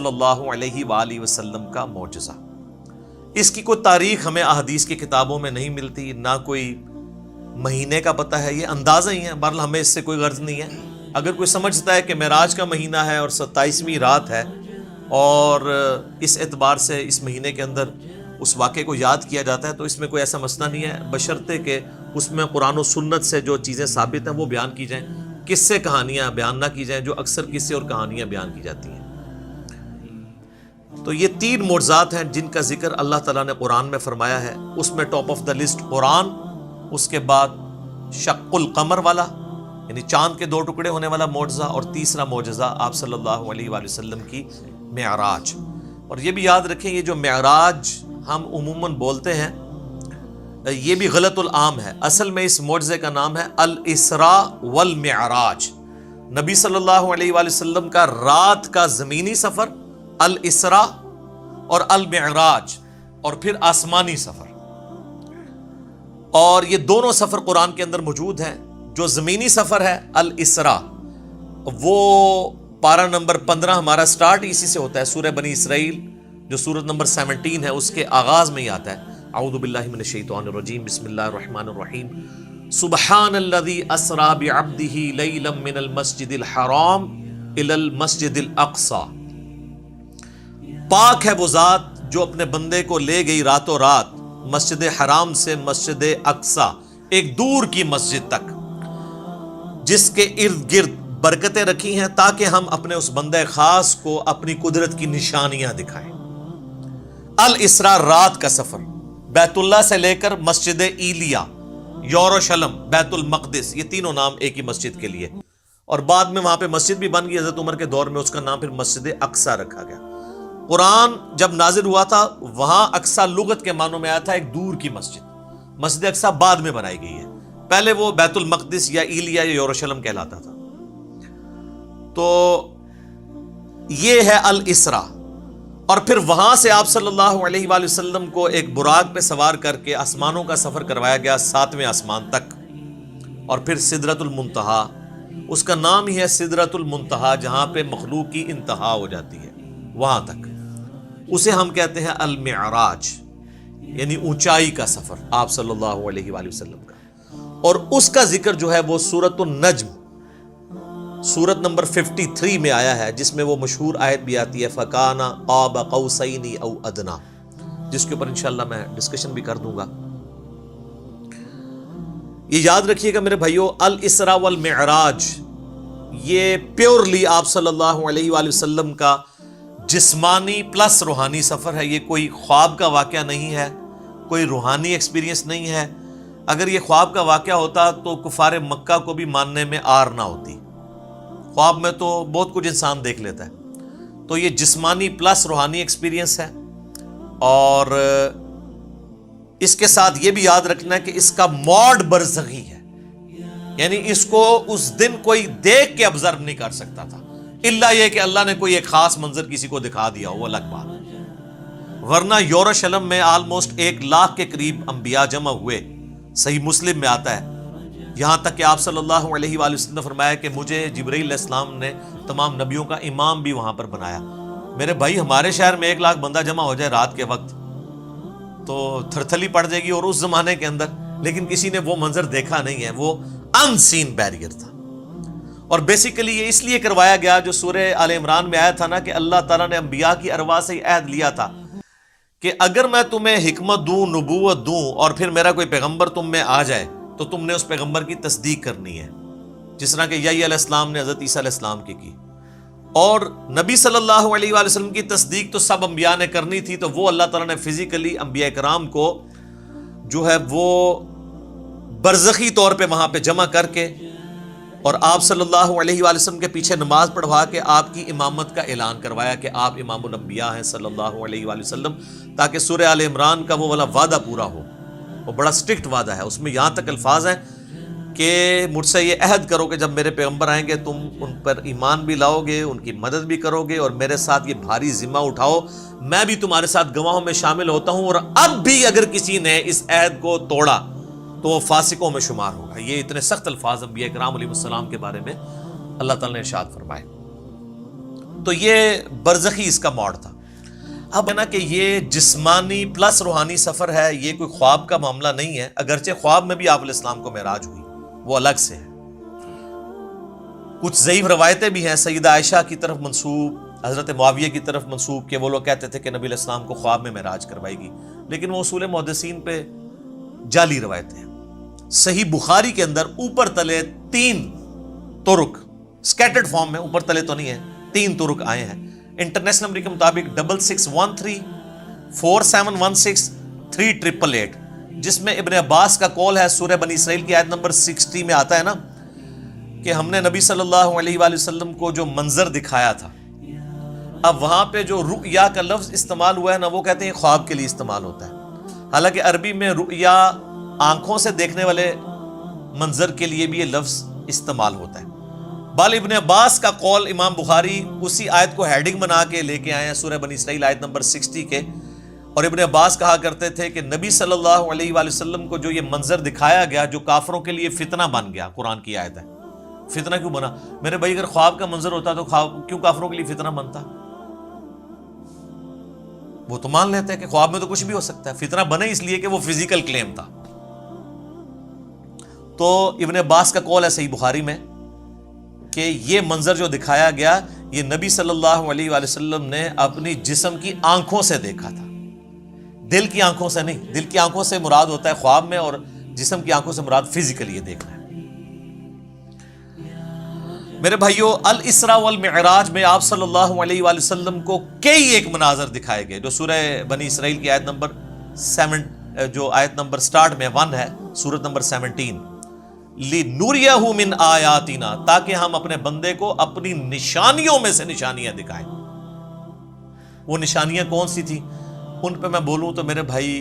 صلی اللہ علیہ وآلہ وسلم کا معجزہ۔ اس کی کوئی تاریخ ہمیں احادیث کی کتابوں میں نہیں ملتی، نہ کوئی مہینے کا پتہ ہے، یہ اندازہ ہی ہے، بہرحال ہمیں اس سے کوئی غرض نہیں ہے۔ اگر کوئی سمجھتا ہے کہ معراج کا مہینہ ہے اور 27ویں رات ہے اور اس اعتبار سے اس مہینے کے اندر اس واقعے کو یاد کیا جاتا ہے، تو اس میں کوئی ایسا مسئلہ نہیں ہے، بشرطے کہ اس میں قرآن و سنت سے جو چیزیں ثابت ہیں وہ بیان کی جائیں، قصے کہانیاں بیان نہ کی جائیں جو اکثر قصے اور کہانیاں بیان کی جاتی ہیں۔ تو یہ 3 معجزات ہیں جن کا ذکر اللہ تعالیٰ نے قرآن میں فرمایا ہے، اس میں ٹاپ آف دا لسٹ قرآن، اس کے بعد شق القمر والا یعنی چاند کے 2 ٹکڑے ہونے والا معجزہ، اور تیسرا معجزہ آپ صلی اللہ علیہ وآلہ وسلم کی معراج۔ اور یہ بھی یاد رکھیں، یہ جو معراج ہم عموماً بولتے ہیں یہ بھی غلط العام ہے، اصل میں اس معجزے کا نام ہے الاسراء والمعراج۔ نبی صلی اللہ علیہ وآلہ وسلم کا رات کا زمینی سفر الاسراء اور المعراج، اور پھر آسمانی سفر، اور یہ دونوں سفر قرآن کے اندر موجود ہیں۔ جو زمینی سفر ہے الاسراء، وہ پارہ نمبر 15 ہمارا سٹارٹ اسی سے ہوتا ہے، سورہ بنی اسرائیل جو سورت نمبر 17 ہے اس کے آغاز میں ہی آتا ہے، اعوذ باللہ من الشیطان الرجیم، بسم اللہ الرحمن الرحیم، سبحان الذی اسری بعبدہ لیلا من المسجد الحرام الی المسجد الاقصی، پاک ہے وہ ذات جو اپنے بندے کو لے گئی راتوں رات مسجد حرام سے مسجد اقصی، ایک دور کی مسجد تک، جس کے ارد گرد برکتیں رکھی ہیں تاکہ ہم اپنے اس بندے خاص کو اپنی قدرت کی نشانیاں دکھائیں۔ الاسراء رات کا سفر، بیت اللہ سے لے کر مسجد ایلیا، یروشلم، بیت المقدس، یہ تینوں نام ایک ہی مسجد کے لیے، اور بعد میں وہاں پہ مسجد بھی بن گئی، حضرت عمر کے دور میں اس کا نام پھر مسجد اقصی رکھا گیا۔ قرآن جب نازل ہوا تھا وہاں اقصی لغت کے معنوں میں آیا تھا ایک دور کی مسجد، مسجد اقصی بعد میں بنائی گئی ہے، پہلے وہ بیت المقدس یا ایلیا یا یروشلم کہلاتا تھا۔ تو یہ ہے الاسراء، اور پھر وہاں سے آپ صلی اللہ علیہ وآلہ وسلم کو ایک براق پہ سوار کر کے آسمانوں کا سفر کروایا گیا 7ویں آسمان تک، اور پھر سدرۃ المنتہا، اس کا نام ہی ہے سدرۃ المنتہا، جہاں پہ مخلوق کی انتہا ہو جاتی ہے، وہاں تک، اسے ہم کہتے ہیں المعراج، یعنی اونچائی کا سفر آپ صلی اللہ علیہ وآلہ وسلم کا۔ اور اس کا ذکر جو ہے وہ سورۃ النجم، سورت نمبر 53 میں آیا ہے، جس میں وہ مشہور آیت بھی آتی ہے فَكَانَ قَابَ قَوْسَيْنِ أَوْ أَدْنَىٰ، جس کے اوپر انشاءاللہ میں ڈسکشن بھی کر دوں گا۔ یہ یاد رکھیے گا میرے بھائیو، الاسراء والمعراج یہ پیورلی آپ صلی اللہ علیہ وآلہ وسلم کا جسمانی پلس روحانی سفر ہے، یہ کوئی خواب کا واقعہ نہیں ہے، کوئی روحانی ایکسپیرینس نہیں ہے۔ اگر یہ خواب کا واقعہ ہوتا تو کفار مکہ کو بھی ماننے میں آر نہ ہوتی، خواب میں تو بہت کچھ انسان دیکھ لیتا ہے، تو یہ جسمانی پلس روحانی ایکسپیرینس ہے۔ اور اس کے ساتھ یہ بھی یاد رکھنا ہے کہ اس کا موڈ برزخی ہے، یعنی اس کو اس دن کوئی دیکھ کے آبزرو نہیں کر سکتا تھا، الا یہ کہ اللہ نے کوئی ایک خاص منظر کسی کو دکھا دیا ہو، وہ الگ بات ہے۔ ورنہ یروشلم میں آلموسٹ 1,00,000 کے قریب انبیاء جمع ہوئے، صحیح مسلم میں آتا ہے، یہاں تک کہ آپ صلی اللہ علیہ وآلہ وسلم نے فرمایا کہ مجھے جبرائیل علیہ السلام نے تمام نبیوں کا امام بھی وہاں پر بنایا۔ میرے بھائی ہمارے شہر میں 1,00,000 بندہ جمع ہو جائے رات کے وقت تو تھرتھلی پڑ جائے گی، اور اس زمانے کے اندر، لیکن کسی نے وہ منظر دیکھا نہیں ہے، وہ ان سین بیریئر تھا۔ اور بیسیکلی یہ اس لیے کروایا گیا، جو سورہ آل عمران میں آیا تھا نا کہ اللہ تعالیٰ نے انبیاء کی ارواح سے عہد لیا تھا کہ اگر میں تمہیں حکمت دوں، نبوت دوں، اور پھر میرا کوئی پیغمبر تم میں آ جائے تو تم نے اس پیغمبر کی تصدیق کرنی ہے، جس طرح کہ یحییٰ علیہ السلام نے حضرت عیسیٰ علیہ السلام کی۔ اور نبی صلی اللہ علیہ وآلہ وسلم کی تصدیق تو سب انبیاء نے کرنی تھی، تو وہ اللہ تعالیٰ نے فزیکلی انبیاء کرام کو جو ہے وہ برزخی طور پہ وہاں پہ جمع کر کے، اور آپ صلی اللہ علیہ وآلہ وسلم کے پیچھے نماز پڑھوا کے آپ کی امامت کا اعلان کروایا کہ آپ امام الانبیاء ہیں صلی اللہ علیہ وآلہ وسلم، تاکہ سورہ آل عمران کا وہ والا وعدہ پورا ہو۔ وہ بڑا سٹرکٹ وعدہ ہے، اس میں یہاں تک الفاظ ہیں کہ مجھ سے یہ عہد کرو کہ جب میرے پیغمبر آئیں گے تم ان پر ایمان بھی لاؤ گے، ان کی مدد بھی کرو گے، اور میرے ساتھ یہ بھاری ذمہ اٹھاؤ، میں بھی تمہارے ساتھ گواہوں میں شامل ہوتا ہوں، اور اب بھی اگر کسی نے اس عہد کو توڑا تو وہ فاسقوں میں شمار ہوگا۔ یہ اتنے سخت الفاظ انبیاء کرام علیہ السلام کے بارے میں اللہ تعالیٰ نے ارشاد فرمائے۔ تو یہ برزخی اس کا موڈ تھا. اب ہے نا کہ یہ جسمانی پلس روحانی سفر ہے، یہ کوئی خواب کا معاملہ نہیں ہے، اگرچہ خواب میں بھی آپ علیہ السلام کو معراج ہوئی، وہ الگ سے ہے. کچھ ضعیف روایتیں بھی ہیں سیدہ عائشہ کی طرف منسوب، حضرت معاویہ کی طرف منسوب، کہ وہ لوگ کہتے تھے کہ نبی علیہ السلام کو خواب میں معراج کروائی گی، لیکن وہ اصول محدثین پہ جعلی روایتیں ہیں. صحیح بخاری کے اندر اوپر تلے 3 طرق سکیٹرڈ فارم میں، اوپر تلے تو نہیں ہے، 3 طرق آئے ہیں. انٹرنیشنل نمبر کے مطابق 6613 4716 3888، جس میں ابن عباس کا قول ہے، سورہ بنی اسرائیل کی آیت نمبر 60 میں آتا ہے نا کہ ہم نے نبی صلی اللہ علیہ وآلہ وسلم کو جو منظر دکھایا تھا. اب وہاں پہ جو رؤیا کا لفظ استعمال ہوا ہے نا، وہ کہتے ہیں خواب کے لیے استعمال ہوتا ہے، حالانکہ عربی میں رؤیا آنکھوں سے دیکھنے والے منظر کے لیے بھی یہ لفظ استعمال ہوتا ہے. بال ابن عباس کا قول امام بخاری اسی آیت کو ہیڈنگ بنا کے لے کے آئے ہیں، سورہ بنی اسرائیل آیت نمبر 60 کے. اور ابن عباس کہا کرتے تھے کہ نبی صلی اللہ علیہ وآلہ وسلم کو جو یہ منظر دکھایا گیا، جو کافروں کے لیے فتنہ بن گیا، قرآن کی آیت ہے. فتنہ کیوں بنا؟ میرے بھائی اگر خواب کا منظر ہوتا تو کیوں کافروں کے لیے فتنہ بنتا؟ وہ تو مان لیتے ہیں کہ خواب میں تو کچھ بھی ہو سکتا ہے، فتنہ بنے اس لیے کہ وہ فزیکل کلیم تھا. تو ابن عباس کا قول ہے صحیح بخاری میں کہ یہ منظر جو دکھایا گیا، یہ نبی صلی اللہ علیہ وآلہ وسلم نے اپنی جسم کی آنکھوں سے دیکھا تھا، دل کی آنکھوں سے نہیں. دل کی آنکھوں سے مراد ہوتا ہے خواب میں، اور جسم کی آنکھوں سے مراد فزیکلی یہ دیکھنا ہے. میرے بھائیو، الاسراء والمعراج میں آپ صلی اللہ علیہ وآلہ وسلم کو کئی ایک مناظر دکھائے گئے، جو سورہ بنی اسرائیل کی آیت نمبر 7، جو آیت نمبر سٹارٹ میں 1 ہے، سورت نمبر 17، لِنُرِيَهُ مِنْ آیاتنا، تاکہ ہم اپنے بندے کو اپنی نشانیوں میں سے نشانیاں دکھائیں. وہ نشانیاں کون سی تھیں؟ ان پہ میں بولوں تو میرے بھائی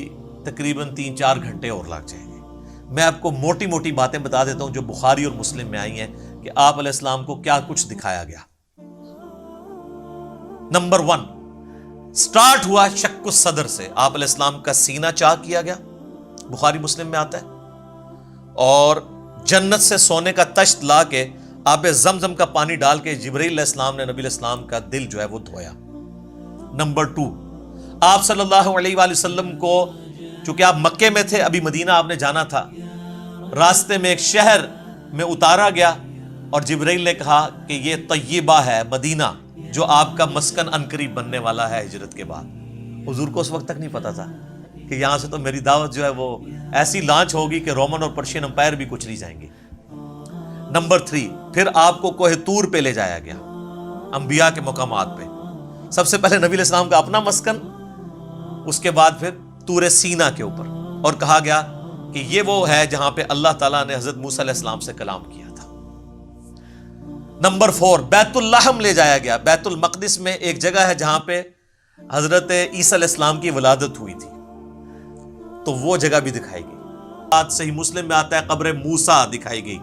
تقریباً 3-4 گھنٹے اور لگ جائیں گے. میں آپ کو موٹی موٹی باتیں بتا دیتا ہوں جو بخاری اور مسلم میں آئی ہیں کہ آپ علیہ السلام کو کیا کچھ دکھایا گیا. نمبر 1، سٹارٹ ہوا شق الصدر سے، آپ علیہ السلام کا سینہ چاک کیا گیا، بخاری مسلم میں آتا ہے، اور جنت سے سونے کا تشت لا کے آب زمزم کا پانی ڈال کے جبرائیل علیہ السلام نے نبی علیہ السلام کا دل جو ہے وہ دھویا. نمبر 2، آپ صلی اللہ علیہ وآلہ وسلم کو، چونکہ آپ مکے میں تھے، ابھی مدینہ آپ نے جانا تھا، راستے میں ایک شہر میں اتارا گیا اور جبرائیل نے کہا کہ یہ طیبہ ہے، مدینہ، جو آپ کا مسکن عنقریب بننے والا ہے ہجرت کے بعد. حضور کو اس وقت تک نہیں پتا تھا کہ یہاں سے تو میری دعوت جو ہے وہ ایسی لانچ ہوگی کہ رومن اور پرشین امپائر بھی کچھ نہیں جائیں گے. نمبر 3، پھر آپ کو کوہ طور پہ لے جایا گیا، انبیاء کے مقامات پہ. سب سے پہلے نبی علیہ السلام کا اپنا مسکن، اس کے بعد پھر طور سینا کے اوپر، اور کہا گیا کہ یہ وہ ہے جہاں پہ اللہ تعالیٰ نے حضرت موسیٰ علیہ السلام سے کلام کیا تھا. نمبر 4، بیت اللحم لے جایا گیا. بیت المقدس میں ایک جگہ ہے جہاں پہ حضرت عیسیٰ علیہ السلام کی ولادت ہوئی تھی، تو وہ جگہ بھی دکھائی گئی. بات صحیح مسلم میں آتا ہے قبر موسیٰ دکھائی گئی.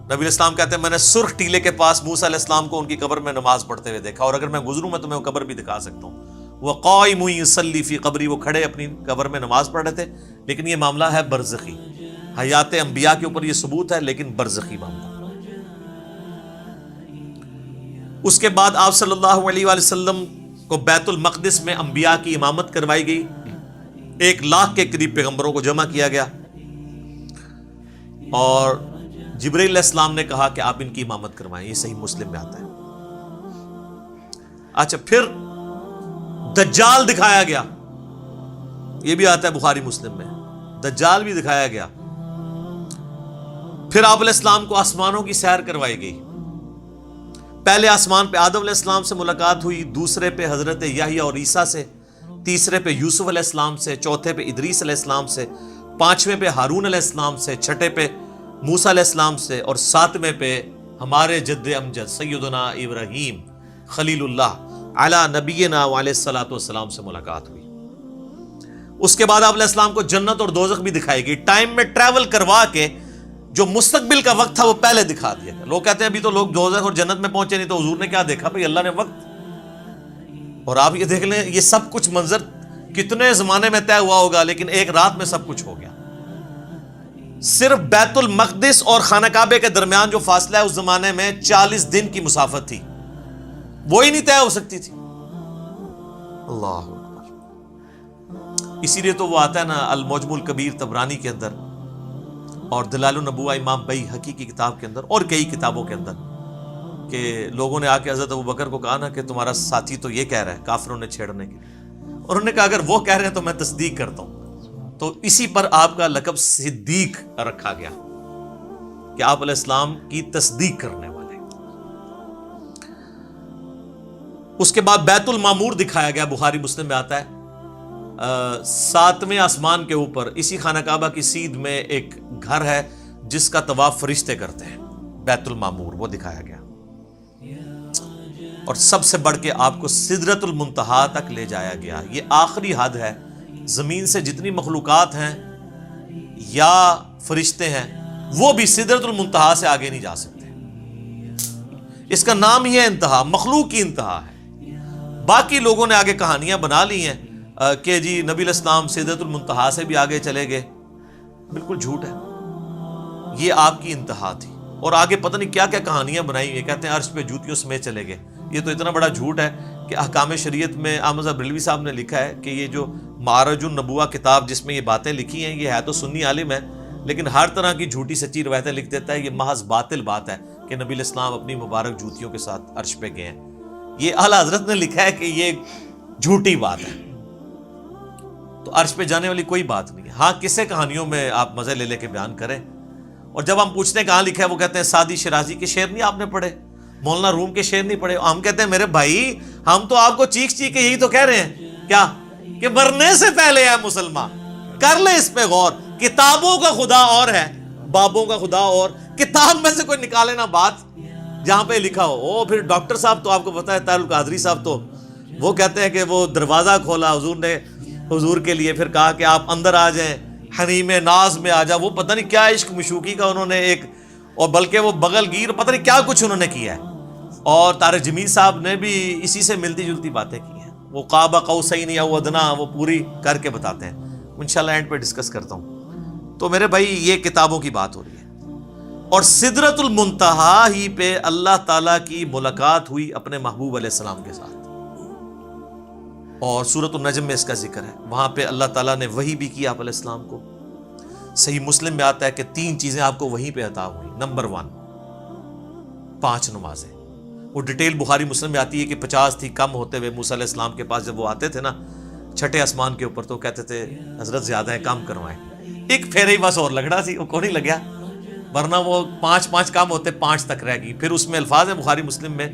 نبی علیہ السلام کہتے ہیں میں نے سرخ ٹیلے کے پاس موسیٰ علیہ السلام کو ان کی قبر میں نماز پڑھتے ہوئے دیکھا، اور اگر میں گزروں میں تمہیں وہ قبر بھی دکھا سکتا ہوں. وہ قائم یصلی فی قبری، وہ کھڑے اپنی قبر میں نماز پڑھ رہے تھے. لیکن یہ معاملہ ہے برزخی، حیات انبیاء کے اوپر یہ ثبوت ہے، لیکن برزخی معاملہ. اس کے بعد آپ صلی اللہ علیہ وآلہ وسلم کو بیت المقدس میں انبیاء کی امامت کروائی گئی. 1,00,000 کے قریب پیغمبروں کو جمع کیا گیا، اور جبرائیل علیہ السلام نے کہا کہ آپ ان کی امامت کروائیں. یہ صحیح مسلم میں آتا ہے. اچھا، پھر دجال دکھایا گیا، یہ بھی آتا ہے بخاری مسلم میں، دجال بھی دکھایا گیا. پھر آپ علیہ السلام کو آسمانوں کی سیر کروائی گئی. پہلے آسمان پہ آدم علیہ السلام سے ملاقات ہوئی، دوسرے پہ حضرت یحییٰ اور عیسیٰ سے، تیسرے پہ یوسف علیہ السلام سے، چوتھے پہ ادریس علیہ السلام سے، پانچویں پہ ہارون علیہ السلام سے، چھٹے پہ موسیٰ علیہ السلام سے، اور ساتویں پہ ہمارے جد امجد سیدنا ابراہیم خلیل اللہ علی نبینا وعلیہ الصلوۃ والسلام سے ملاقات ہوئی. اس کے بعد آپ علیہ السلام کو جنت اور دوزخ بھی دکھائی گئی. ٹائم میں ٹریول کروا کے جو مستقبل کا وقت تھا وہ پہلے دکھا دیا گیا. لوگ کہتے ہیں ابھی تو لوگ دوزخ اور جنت میں پہنچے نہیں، تو حضور نے کیا دیکھا؟ بھئی اللہ نے وقت. اور آپ یہ دیکھ لیں، یہ سب کچھ منظر کتنے زمانے میں طے ہوا ہوگا، لیکن ایک رات میں سب کچھ ہو گیا. صرف بیت المقدس اور خانہ کعبے کے درمیان جو فاصلہ ہے اس زمانے میں 40 دن کی مسافت تھی. وہی نہیں طے ہو سکتی تھی. اللہ اکبر. اسی لیے تو وہ آتا ہے نا المعجم الکبیر طبرانی کے اندر اور دلائل النبوہ امام بیہقی کی کتاب کے اندر اور کئی کتابوں کے اندر کہ لوگوں نے آ کے حضرت ابوبکر کو کہا نا کہ تمہارا ساتھی تو یہ کہہ رہا ہے کافروں نے چھیڑنے کے لیے, اور انہوں نے کہا اگر وہ کہہ رہے ہیں تو میں تصدیق کرتا ہوں. تو اسی پر آپ کا لقب صدیق رکھا گیا کہ آپ علیہ السلام کی تصدیق کرنے والے. اس کے بعد بیت المعمور دکھایا گیا, بخاری مسلم میں آتا ہے 7ویں آسمان کے اوپر اسی خانہ کعبہ کی سیدھ میں ایک گھر ہے جس کا طواف فرشتے کرتے ہیں, بیت المعمور وہ دکھایا گیا. اور سب سے بڑھ کے آپ کو سدرۃ المنتہا تک لے جایا گیا. یہ آخری حد ہے, زمین سے جتنی مخلوقات ہیں یا فرشتے ہیں وہ بھی سدرۃ المنتہا سے آگے نہیں جا سکتے. اس کا نام ہی ہے انتہا, مخلوق کی انتہا ہے. باقی لوگوں نے آگے کہانیاں بنا لی ہیں کہ جی نبی علیہ السلام سدرۃ المنتہا سے بھی آگے چلے گئے. بالکل جھوٹ ہے, یہ آپ کی انتہا تھی. اور آگے پتہ نہیں کیا کیا کہانیاں بنائی ہوئی, کہتے ہیں عرش پہ جوتیوں سمیت چلے گئے. یہ تو اتنا بڑا جھوٹ ہے کہ احکام شریعت میں احمد بریلوی صاحب نے لکھا ہے کہ یہ جو معرج النبوہ کتاب جس میں یہ باتیں لکھی ہیں, یہ ہے تو سنی عالم ہے لیکن ہر طرح کی جھوٹی سچی روایتیں لکھ دیتا ہے. یہ محض باطل بات ہے کہ نبی علیہ السلام اپنی مبارک جوتیوں کے ساتھ عرش پہ گئے ہیں. یہ اعلیٰ حضرت نے لکھا ہے کہ یہ جھوٹی بات ہے. تو عرش پہ جانے والی کوئی بات نہیں ہے. ہاں کسے کہانیوں میں آپ مزے لے لے کے بیان کریں. اور جب ہم پوچھتے ہیں کہاں لکھا ہے, وہ کہتے ہیں سعدی شیرازی کے شعر نہیں آپ نے پڑھے, مولانا روم کے شعر نہیں پڑھے. ہم کہتے ہیں میرے بھائی ہم تو آپ کو چیخ چیخ کے یہی تو کہہ رہے ہیں کیا کہ مرنے سے پہلے ہے مسلمان. کر لے اس پہ غور. کتابوں کا خدا اور ہے, بابوں کا خدا اور. کتاب میں سے کوئی نکالے نا بات جہاں پہ لکھا ہو. پھر ڈاکٹر صاحب تو آپ کو پتا ہے طاہر القادری صاحب تو وہ کہتے ہیں کہ وہ دروازہ کھولا حضور نے حضور کے لیے, پھر کہا کہ آپ اندر آ جائیں, حریم ناز میں آ جا. وہ پتہ نہیں کیا عشق مشوقی کا انہوں نے ایک, اور بلکہ وہ بغل گیر پتہ نہیں کیا کچھ انہوں نے کیا ہے. اور طارق جمیل صاحب نے بھی اسی سے ملتی جلتی باتیں کی ہیں. وہ قاب قوسین او ادنیٰ وہ پوری کر کے بتاتے ہیں. انشاءاللہ اینڈ پہ ڈسکس کرتا ہوں. تو میرے بھائی یہ کتابوں کی بات ہو رہی ہے. اور سدرۃ المنتہا ہی پہ اللہ تعالیٰ کی ملاقات ہوئی اپنے محبوب علیہ السلام کے ساتھ. اور سورۃ النجم میں اس کا ذکر ہے. وہاں پہ اللہ تعالیٰ نے وحی بھی کی آپ علیہ السلام کو. صحیح مسلم میں آتا ہے کہ 3 چیزیں آپ کو وہیں پہ عطا ہوئی. نمبر 1 5 نمازیں. وہ ڈیٹیل بخاری مسلم میں آتی ہے کہ 50 تھی, کم ہوتے ہوئے موسیٰ علیہ السلام کے پاس جب وہ آتے تھے نا 6ٹھے آسمان کے اوپر, تو کہتے تھے حضرت زیادہ ہیں کم کروائیں. ایک پھیرے ہی بس اور لگڑا سی, وہ کو نہیں لگیا, ورنہ وہ 5 کام ہوتے 5 تک رہ گئی. پھر اس میں الفاظ ہیں بخاری مسلم میں,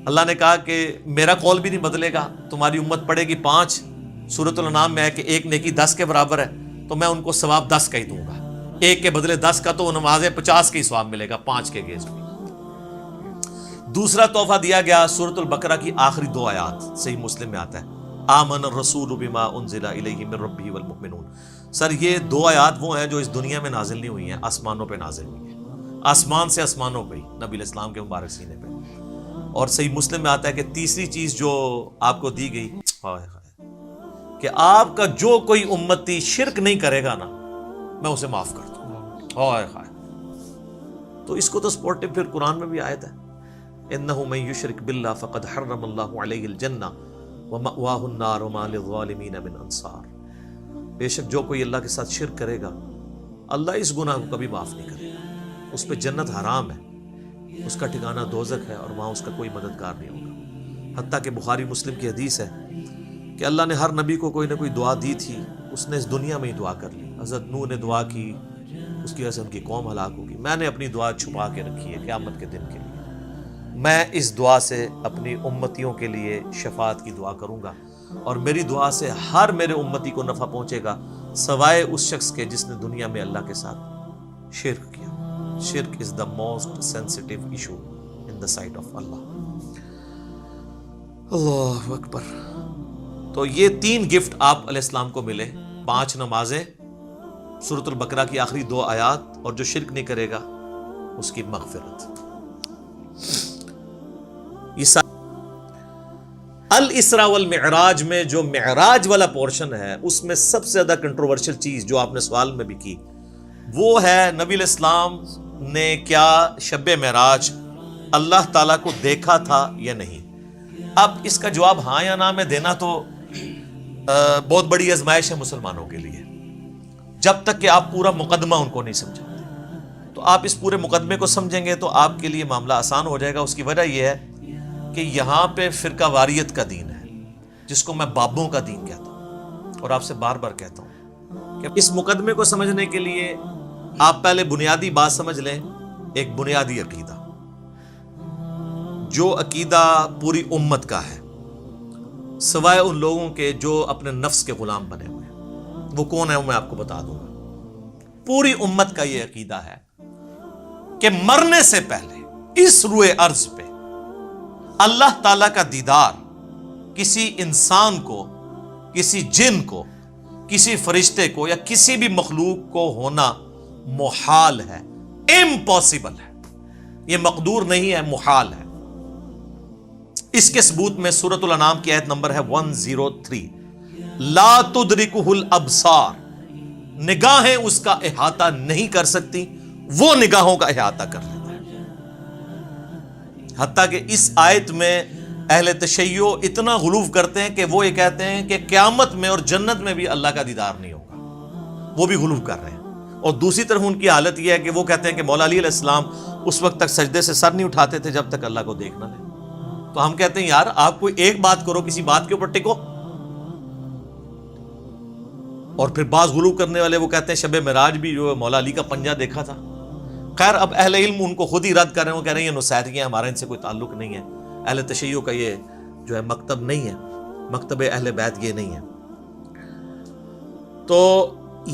اللہ نے کہا کہ میرا قول بھی نہیں بدلے گا, تمہاری امت پڑے گی 5. سورۃ الانعام میں ہے کہ ایک نیکی 10 کے برابر ہے, تو میں ان کو ثواب 10 کا ہی دوں گا. 1 کے بدلے 10 کا, تو نمازیں 50 کے ہی ثواب ملے گا 5 کے گیز میں. دوسرا تحفہ دیا گیا سورۃ البقرہ کی آخری 2 آیات. صحیح مسلم میں آتا ہے آمن الرسول بما انزل الیہ من ربہ والمؤمنون. سر یہ 2 آیات وہ ہیں جو اس دنیا میں نازل نہیں ہوئی ہیں, آسمانوں پہ نازل ہوئی ہیں. آسمان سے آسمانوں پہ ہی نبی علیہ السلام کے مبارک سینے پہ. اور صحیح مسلم میں آتا ہے کہ تیسری چیز جو آپ کو دی گئی کہ آپ کا جو کوئی امتی شرک نہیں کرے گا نا میں اسے معاف کر دوں گا. تو اس کو تو سپورٹو پھر قرآن میں بھی آیت ہے انہ من یشرک باللہ فقد حرم اللہ علیہ الجنہ ومأواہ النار وما للظالمین من انصار. بے شک جو کوئی اللہ کے ساتھ شرک کرے گا اللہ اس گناہ کو کبھی معاف نہیں کرے گا, اس پہ جنت حرام ہے, اس کا ٹھکانہ دوزخ ہے, اور وہاں اس کا کوئی مددگار نہیں ہوگا. حتیٰ کہ بخاری مسلم کی حدیث ہے کہ اللہ نے ہر نبی کو کوئی نہ کوئی دعا دی تھی, اس نے اس دنیا میں ہی دعا کر لی. حضرت نوح نے دعا کی, اس کی وجہ سے ان کی قوم ہلاک ہوگی. میں نے اپنی دعا چھپا کے رکھی ہے قیامت کے دن کے لیے. میں اس دعا سے اپنی امتیوں کے لیے شفاعت کی دعا کروں گا, اور میری دعا سے ہر میرے امتی کو نفع پہنچے گا سوائے اس شخص کے جس نے دنیا میں اللہ کے ساتھ شرک کیا. شرک is the most sensitive issue in the sight of Allah. اللہ اکبر. تو یہ 3 گفٹ آپ علیہ السلام کو ملے, 5 نمازیں, سورۃ البقرہ کی آخری 2 آیات, اور جو شرک نہیں کرے گا اس کی مغفرت. الاسراء والمعراج میں جو معراج والا پورشن ہے اس میں سب سے زیادہ کنٹروورشل چیز جو آپ نے سوال میں بھی کی وہ ہے نبی علیہ السلام نے کیا شب معراج اللہ تعالیٰ کو دیکھا تھا یا نہیں. اب اس کا جواب ہاں یا نہ میں دینا تو بہت بڑی آزمائش ہے مسلمانوں کے لیے، جب تک کہ آپ پورا مقدمہ ان کو نہیں سمجھاتے۔ تو آپ اس پورے مقدمے کو سمجھیں گے تو آپ کے لیے معاملہ آسان ہو جائے گا۔ اس کی وجہ یہ ہے کہ یہاں پہ فرقہ واریت کا دین ہے، جس کو میں بابوں کا دین کہتا ہوں، اور آپ سے بار بار کہتا ہوں کہ اس مقدمے کو سمجھنے کے لیے آپ پہلے بنیادی بات سمجھ لیں، ایک بنیادی عقیدہ، جو عقیدہ پوری امت کا ہے سوائے ان لوگوں کے جو اپنے نفس کے غلام بنے ہوئے ہیں۔ وہ کون ہے وہ میں آپ کو بتا دوں گا۔ پوری امت کا یہ عقیدہ ہے کہ مرنے سے پہلے اس روئے ارض پہ اللہ تعالی کا دیدار کسی انسان کو، کسی جن کو، کسی فرشتے کو یا کسی بھی مخلوق کو ہونا محال ہے، امپاسبل ہے، یہ مقدور نہیں ہے، محال ہے۔ اس کے ثبوت میں سورۃ الانعام کی آیت نمبر ہے 103، لا تدرکہ الابصار، نگاہیں اس کا احاطہ نہیں کر سکتی، وہ نگاہوں کا احاطہ کر لیتا ہے۔ حتیٰ کہ اس آیت میں اہل تشیع اتنا غلو کرتے ہیں کہ وہ یہ کہتے ہیں کہ قیامت میں اور جنت میں بھی اللہ کا دیدار نہیں ہوگا، وہ بھی غلو کر رہے ہیں۔ اور دوسری طرف ان کی حالت یہ ہے کہ وہ کہتے ہیں کہ مولا علی علیہ السلام اس وقت تک سجدے سے سر نہیں اٹھاتے تھے جب تک اللہ کو دیکھ نہ لیں۔ تو ہم کہتے ہیں یار آپ کوئی ایک بات کرو، کسی بات کے اوپر ٹکو۔ اور پھر بعض غلو کرنے والے وہ کہتے ہیں شب معراج بھی جو مولا علی کا پنجہ دیکھا تھا۔ خیر اب اہل علم ان کو خود ہی رد کر رہے ہیں، وہ کہہ رہے ہیں یہ نصیحتیاں، ہمارا ان سے کوئی تعلق نہیں ہے، اہل تشیع کا یہ جو ہے مکتب نہیں ہے، مکتب اہل بیت یہ نہیں ہے۔ تو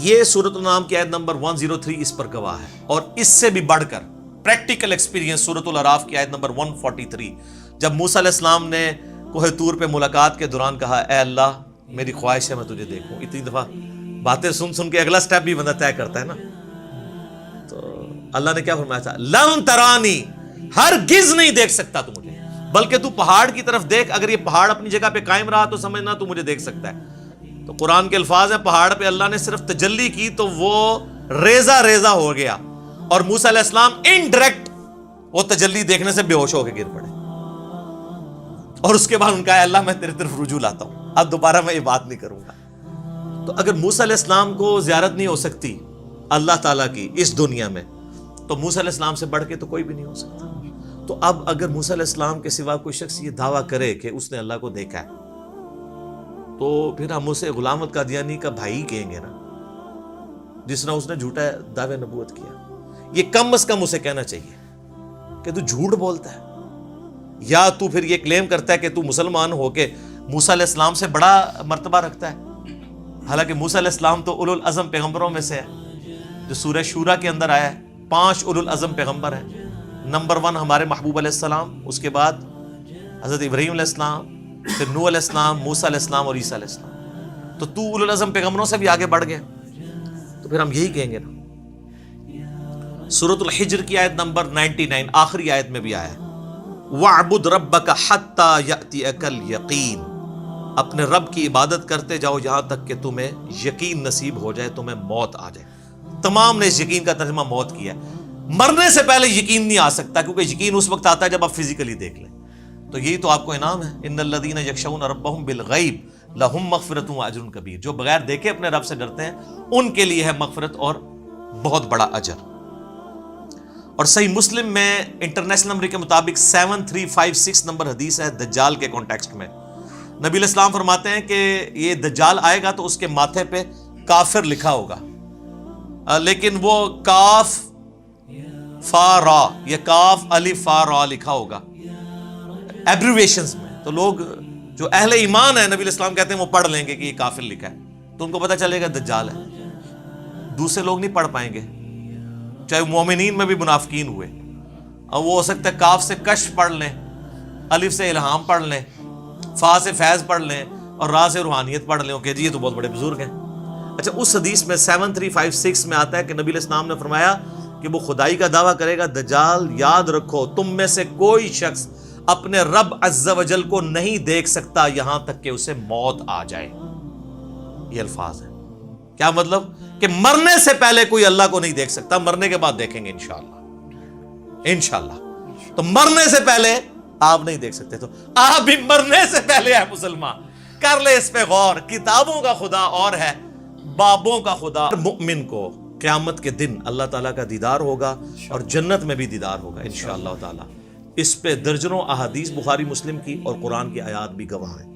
یہ سورۃ الانعام کی آیت نمبر 103 اس پر گواہ ہے۔ اور اس سے بھی بڑھ کر پریکٹیکل ایکسپیرینس سورۃ الاعراف کی آیت نمبر 143، جب موسیٰ علیہ السلام نے کوہ طور پہ ملاقات کے دوران کہا اے اللہ میری خواہش ہے میں تجھے دیکھوں۔ اتنی دفعہ باتیں سن سن کے اگلا سٹیپ بھی بندہ طے کرتا ہے نا۔ تو اللہ نے کیا فرمایا تھا؟ لن ترانی، ہرگز نہیں دیکھ سکتا تو مجھے، بلکہ تو پہاڑ کی طرف دیکھ، اگر یہ پہاڑ اپنی جگہ پہ قائم رہا تو سمجھنا تو مجھے دیکھ سکتا ہے۔ تو قرآن کے الفاظ ہیں پہاڑ پہ اللہ نے صرف تجلی کی تو وہ ریزہ ریزہ ہو گیا، اور موسیٰ علیہ السلام انڈائریکٹ وہ تجلی دیکھنے سے بے ہوش ہو کے گر پڑے۔ اور اس کے بعد ان کا ہے اللہ میں تیرے طرف رجوع لاتا ہوں، اب دوبارہ میں یہ بات نہیں کروں گا۔ تو اگر موسیٰ علیہ السلام کو زیارت نہیں ہو سکتی اللہ تعالیٰ کی اس دنیا میں، تو موسیٰ علیہ السلام سے بڑھ کے تو کوئی بھی نہیں ہو سکتا۔ تو اب اگر موسیٰ علیہ السلام کے سوا کوئی شخص یہ دعویٰ کرے کہ اس نے اللہ کو دیکھا ہے، تو پھر ہم اسے غلام القادیانی کا بھائی کہیں گے نا، جس طرح اس نے جھوٹا دعوی نبوت کیا۔ یہ کم از کم اسے کہنا چاہیے کہ تو جھوٹ بولتا ہے، یا تو پھر یہ کلیم کرتا ہے کہ تو مسلمان ہو کے موسیٰ علیہ السلام سے بڑا مرتبہ رکھتا ہے۔ حالانکہ موسیٰ علیہ السلام تو اولو العزم پیغمبروں میں سے ہے، جو سورہ شورا کے اندر آیا ہے۔ 5 اولو العزم پیغمبر ہیں۔ نمبر 1 ہمارے محبوب علیہ السلام، اس کے بعد حضرت ابراہیم علیہ السلام، پھر نوح علیہ السلام، موسیٰ علیہ السلام اور عیسیٰ علیہ السلام۔ تو اولو العزم پیغمبروں سے بھی آگے بڑھ گئے، تو پھر ہم یہی کہیں گے نا۔ سورۃ الحجر کی آیت نمبر 99 آخری آیت میں بھی آیا ہے وَاعْبُدْ رَبَّكَ حَتَّى يَأْتِيَكَ الْيَقِينُ، اپنے رب کی عبادت کرتے جاؤ یہاں تک کہ تمہیں یقین نصیب ہو جائے، تمہیں موت آ جائے۔ تمام نے اس یقین کا ترجمہ موت کیا ہے۔ مرنے سے پہلے یقین نہیں آ سکتا، کیونکہ یقین اس وقت آتا ہے جب آپ فزیکلی دیکھ لیں۔ تو یہی تو آپ کو انعام ہے، ان الذین یخشون ربهم بالغیب لہم مغفرۃ واجر کبیر، جو بغیر دیکھے اپنے رب سے ڈرتے ہیں ان کے لیے ہے مغفرت اور بہت بڑا اجر۔ اور صحیح مسلم میں انٹرنیشنل نمبر کے مطابق 7356 نمبر حدیث ہے دجال کے کانٹیکسٹ میں۔ نبی علیہ السلام فرماتے ہیں کہ یہ دجال آئے گا تو اس کے ماتھے پہ کافر لکھا ہوگا، لیکن وہ کاف فا را یا کاف الف فا را لکھا ہوگا ایبریویشنز میں۔ تو لوگ جو اہل ایمان ہیں نبی علیہ السلام کہتے ہیں وہ پڑھ لیں گے کہ یہ کافر لکھا ہے، تو ان کو پتہ چلے گا دجال ہے۔ دوسرے لوگ نہیں پڑھ پائیں گے، چاہے مومنین میں بھی منافقین ہوئے، اور وہ ہو سکتا ہے کاف سے کشف پڑھ لیں، الف سے الہام پڑھ لیں، فا سے فیض پڑھ لیں، اور را سے روحانیت پڑھ لیں کہ جی یہ تو بہت بڑے بزرگ ہیں۔ اچھا، اس حدیث میں 7356 میں آتا ہے کہ نبی علیہ السلام نے فرمایا کہ وہ خدائی کا دعویٰ کرے گا دجال یاد رکھو تم میں سے کوئی شخص اپنے رب عز و جل کو نہیں دیکھ سکتا یہاں تک کہ اسے موت آ جائے۔ یہ الفاظ ہیں۔ کیا مطلب؟ کہ مرنے سے پہلے کوئی اللہ کو نہیں دیکھ سکتا، مرنے کے بعد دیکھیں گے انشاءاللہ۔ تو مرنے سے پہلے آپ نہیں دیکھ سکتے تو آپ بھی مرنے سے پہلے ہے مسلمان. کر لے اس پہ غور. کتابوں کا خدا اور ہے بابوں کا خدا. مؤمن کو قیامت کے دن اللہ تعالیٰ کا دیدار ہوگا اور جنت میں بھی دیدار ہوگا انشاءاللہ تعالیٰ. اس پہ درجنوں احادیث بخاری مسلم کی اور قرآن کی آیات بھی گواہ ہیں.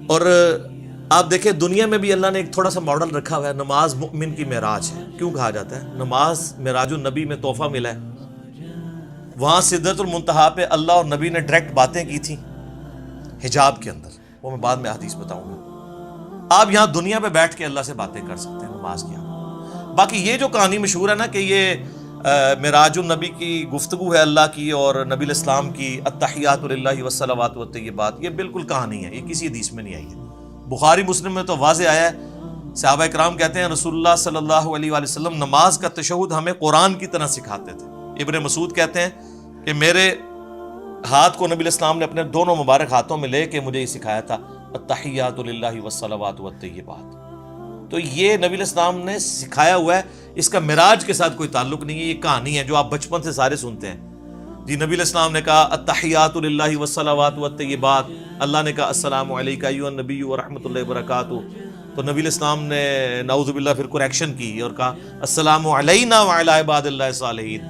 اور آپ دیکھیں دنیا میں بھی اللہ نے ایک تھوڑا سا ماڈل رکھا ہوا ہے. نماز مؤمن کی معراج ہے. کیوں کہا جاتا ہے؟ نماز معراج النبی میں تحفہ ملا ہے. وہاں سدرۃ المنتہا پہ اللہ اور نبی نے ڈائریکٹ باتیں کی تھیں حجاب کے اندر. وہ میں بعد میں حدیث بتاؤں گا. آپ یہاں دنیا پہ بیٹھ کے اللہ سے باتیں کر سکتے ہیں نماز کی. باقی یہ جو کہانی مشہور ہے نا کہ یہ معراج النبی کی گفتگو ہے اللہ کی اور نبی الاسلام کی التحیات للہ والصلوات والطیبات، یہ بالکل کہانی ہے. یہ کسی حدیث میں نہیں آئی ہے. بخاری مسلم میں تو واضح آیا ہے. صحابہ کرام کہتے ہیں رسول اللہ صلی اللہ علیہ وآلہ وسلم نماز کا تشہد ہمیں قرآن کی طرح سکھاتے تھے. ابن مسعود کہتے ہیں کہ میرے ہاتھ کو نبی الاسلام نے اپنے دونوں مبارک ہاتھوں میں لے کے مجھے یہ سکھایا تھا التحیات للہ والصلوات والطیبات. تو یہ نبی الاسلام نے سکھایا ہوا ہے. اس کا معراج کے ساتھ کوئی تعلق نہیں ہے. یہ کہانی ہے جو آپ بچپن سے سارے سنتے ہیں. جی نبی الاسلام نے کہا التحیات للہ والصلوات والطیبات. اللہ نے کہا السلام علیکہ ایھا النبی ورحمۃ اللہ وبرکاتہ. تو نبی الاسلام نے نعوذ باللہ پھر کریکشن کی اور کہا السلام علینا وعلی عباد اللہ الصالحین.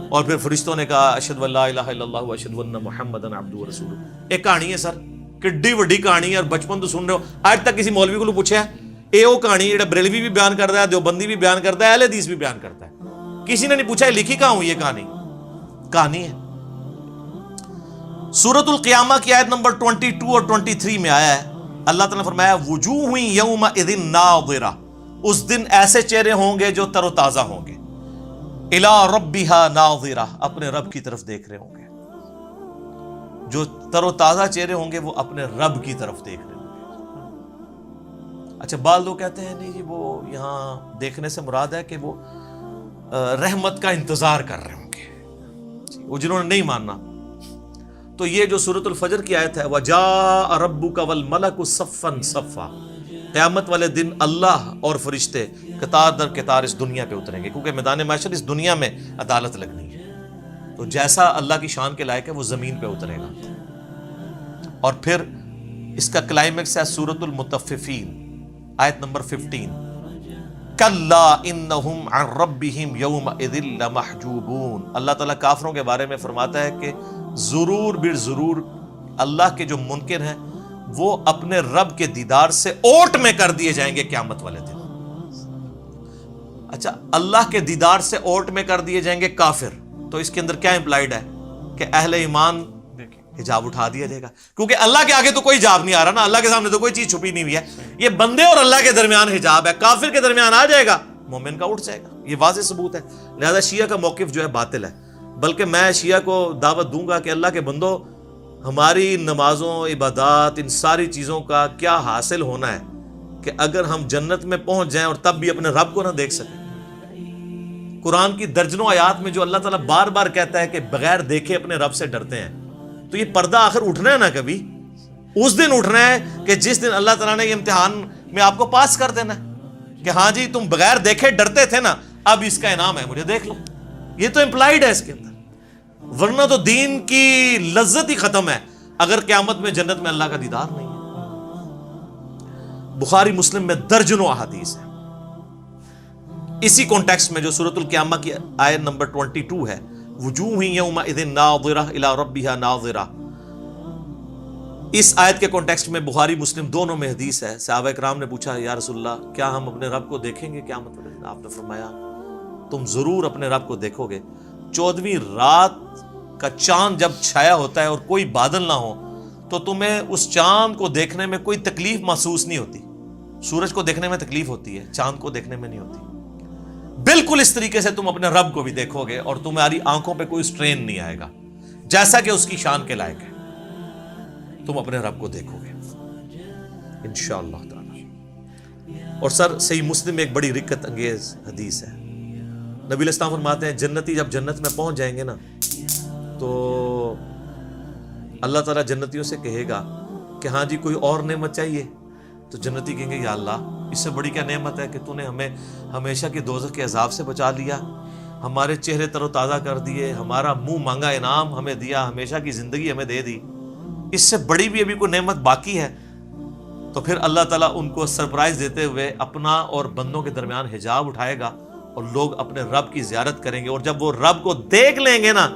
اور پھر فرشتوں نے کہا اشہد ان لا الہ الا اللہ واشہد ان محمدًا عبدہ ورسولہ. ایک کہانی ہے سر، کڈی وڈی کہانی ہے اور بچپن تو سن رہے ہو. آج تک کسی مولوی کو پوچھا ہے یہ وہ کہانی جڑا بریلوی بھی بیان کرتا ہے، دیوبندی بھی بیان کرتا ہے، اہل حدیث بھی بیان کرتا ہے. کسی نے نہیں پوچھا لکھی کہاں ہوئی یہ کہانی ہے. سورۃ القیامہ کی آیت نمبر 22 اور 23 میں آیا ہے اللہ تعالیٰ نے فرمایا وجوہ یومئذ ناظرہ. اس دن ایسے چہرے ہوں گے جو تر و تازہ ہوں گے. الی ربہا ناظرہ، اپنے رب کی طرف دیکھ رہے ہوں گے. جو تر و تازہ چہرے ہوں گے وہ اپنے رب کی طرف دیکھ رہے ہوں گے. اچھا بعض لوگ کہتے ہیں نہیں جی وہ یہاں دیکھنے سے مراد ہے کہ وہ رحمت کا انتظار کر رہے ہوں گے. وہ جنہوں نے نہیں ماننا تو یہ جو سورۃ الفجر کی آیت ہے وَجَاءَ رَبُّكَ وَالْمَلَكُ صَفًّا صَفًّا، قیامت والے دن اللہ اور فرشتے قطار در قطار اس دنیا پہ اتریں گے کیونکہ میدان محشر اس دنیا میں عدالت لگنی ہے. تو جیسا اللہ کی شان کے لائق ہے وہ زمین پہ اترے گا. اور پھر اس کا کلائمیکس ہے سورۃ المطففین آیت نمبر 15 کَلَّا إِنَّهُمْ عَنْ رَبِّهِمْ يَوْمَئِذٍ لَمَحْجُوبُونَ. اللہ تعالیٰ کافروں کے بارے میں فرماتا ہے کہ ضرور بر ضرور اللہ کے جو منکر ہیں وہ اپنے رب کے دیدار سے اوٹ میں کر دیے جائیں گے قیامت والے دن. اچھا اللہ کے دیدار سے اوٹ میں کر دیے جائیں گے کافر، تو اس کے اندر کیا امپلائیڈ ہے کہ اہل ایمان حجاب اٹھا دیا جائے گا کیونکہ اللہ کے آگے تو کوئی حجاب نہیں آ رہا نا. اللہ کے سامنے تو کوئی چیز چھپی نہیں ہوئی ہے. یہ بندے اور اللہ کے درمیان حجاب ہے. کافر کے درمیان آ جائے گا، مومن کا اٹھ جائے گا. یہ واضح ثبوت ہے. لہذا شیعہ کا موقف جو ہے باطل ہے. بلکہ میں شیعہ کو دعوت دوں گا کہ اللہ کے بندو ہماری نمازوں عبادات ان ساری چیزوں کا کیا حاصل ہونا ہے کہ اگر ہم جنت میں پہنچ جائیں اور تب بھی اپنے رب کو نہ دیکھ سکیں. قرآن کی درجنوں آیات میں جو اللہ تعالیٰ بار بار کہتا ہے کہ بغیر دیکھے اپنے رب سے ڈرتے ہیں، تو یہ پردہ آخر اٹھنا ہے نا کبھی. اس دن اٹھنا ہے کہ جس دن اللہ تعالیٰ نے یہ امتحان میں آپ کو پاس کر دینا ہے کہ ہاں جی تم بغیر دیکھے ڈرتے تھے نا، اب اس کا انعام ہے، مجھے دیکھ لو. یہ تو امپلائیڈ ہے اس کے اندر. ورنہ تو دین کی لذت ہی ختم ہے اگر قیامت میں جنت میں اللہ کا دیدار نہیں ہے. بخاری مسلم میں درجنوں احادیث ہیں. اسی کانٹیکسٹ میں جو سورۃ القیامہ کی آیت نمبر 22 ہے وجوہ یومئذ ناظرہ الی ربہا ناظرہ، اس آیت کے کانٹیکسٹ میں بخاری مسلم دونوں میں حدیث ہے. صحابہ کرام نے پوچھا یا رسول اللہ کیا ہم اپنے رب کو دیکھیں گے قیامت والے دن؟ آپ نے فرمایا تم ضرور اپنے رب کو دیکھو گے. 14ویں رات کا چاند جب چھایا ہوتا ہے اور کوئی بادل نہ ہو تو تمہیں اس چاند کو دیکھنے میں کوئی تکلیف محسوس نہیں ہوتی. سورج کو دیکھنے میں تکلیف ہوتی ہے، چاند کو دیکھنے میں نہیں ہوتی. بالکل اس طریقے سے تم اپنے رب کو بھی دیکھو گے اور تمہاری آنکھوں پہ کوئی سٹرین نہیں آئے گا، جیسا کہ اس کی شان کے لائق ہے. تم اپنے رب کو دیکھو گے انشاءاللہ تعالی. اور سر صحیح مسلم میں ایک بڑی رکت انگیز حدیث ہے. نبی علیہ السلام فرماتے ہیں جنتی جب جنت میں پہنچ جائیں گے نا تو اللہ تعالیٰ جنتیوں سے کہے گا کہ ہاں جی کوئی اور نعمت چاہیے؟ تو جنتی کہیں گے یا اللہ اس سے بڑی کیا نعمت ہے کہ تو نے ہمیں ہمیشہ کے دوزخ کے عذاب سے بچا لیا، ہمارے چہرے تر و تازہ کر دیے، ہمارا منہ مانگا انعام ہمیں دیا، ہمیشہ کی زندگی ہمیں دے دی، اس سے بڑی بھی ابھی کوئی نعمت باقی ہے؟ تو پھر اللہ تعالیٰ ان کو سرپرائز دیتے ہوئے اپنا اور بندوں کے درمیان حجاب اٹھائے گا اور لوگ اپنے رب کی زیارت کریں گے، اور جب وہ رب کو دیکھ لیں گے نا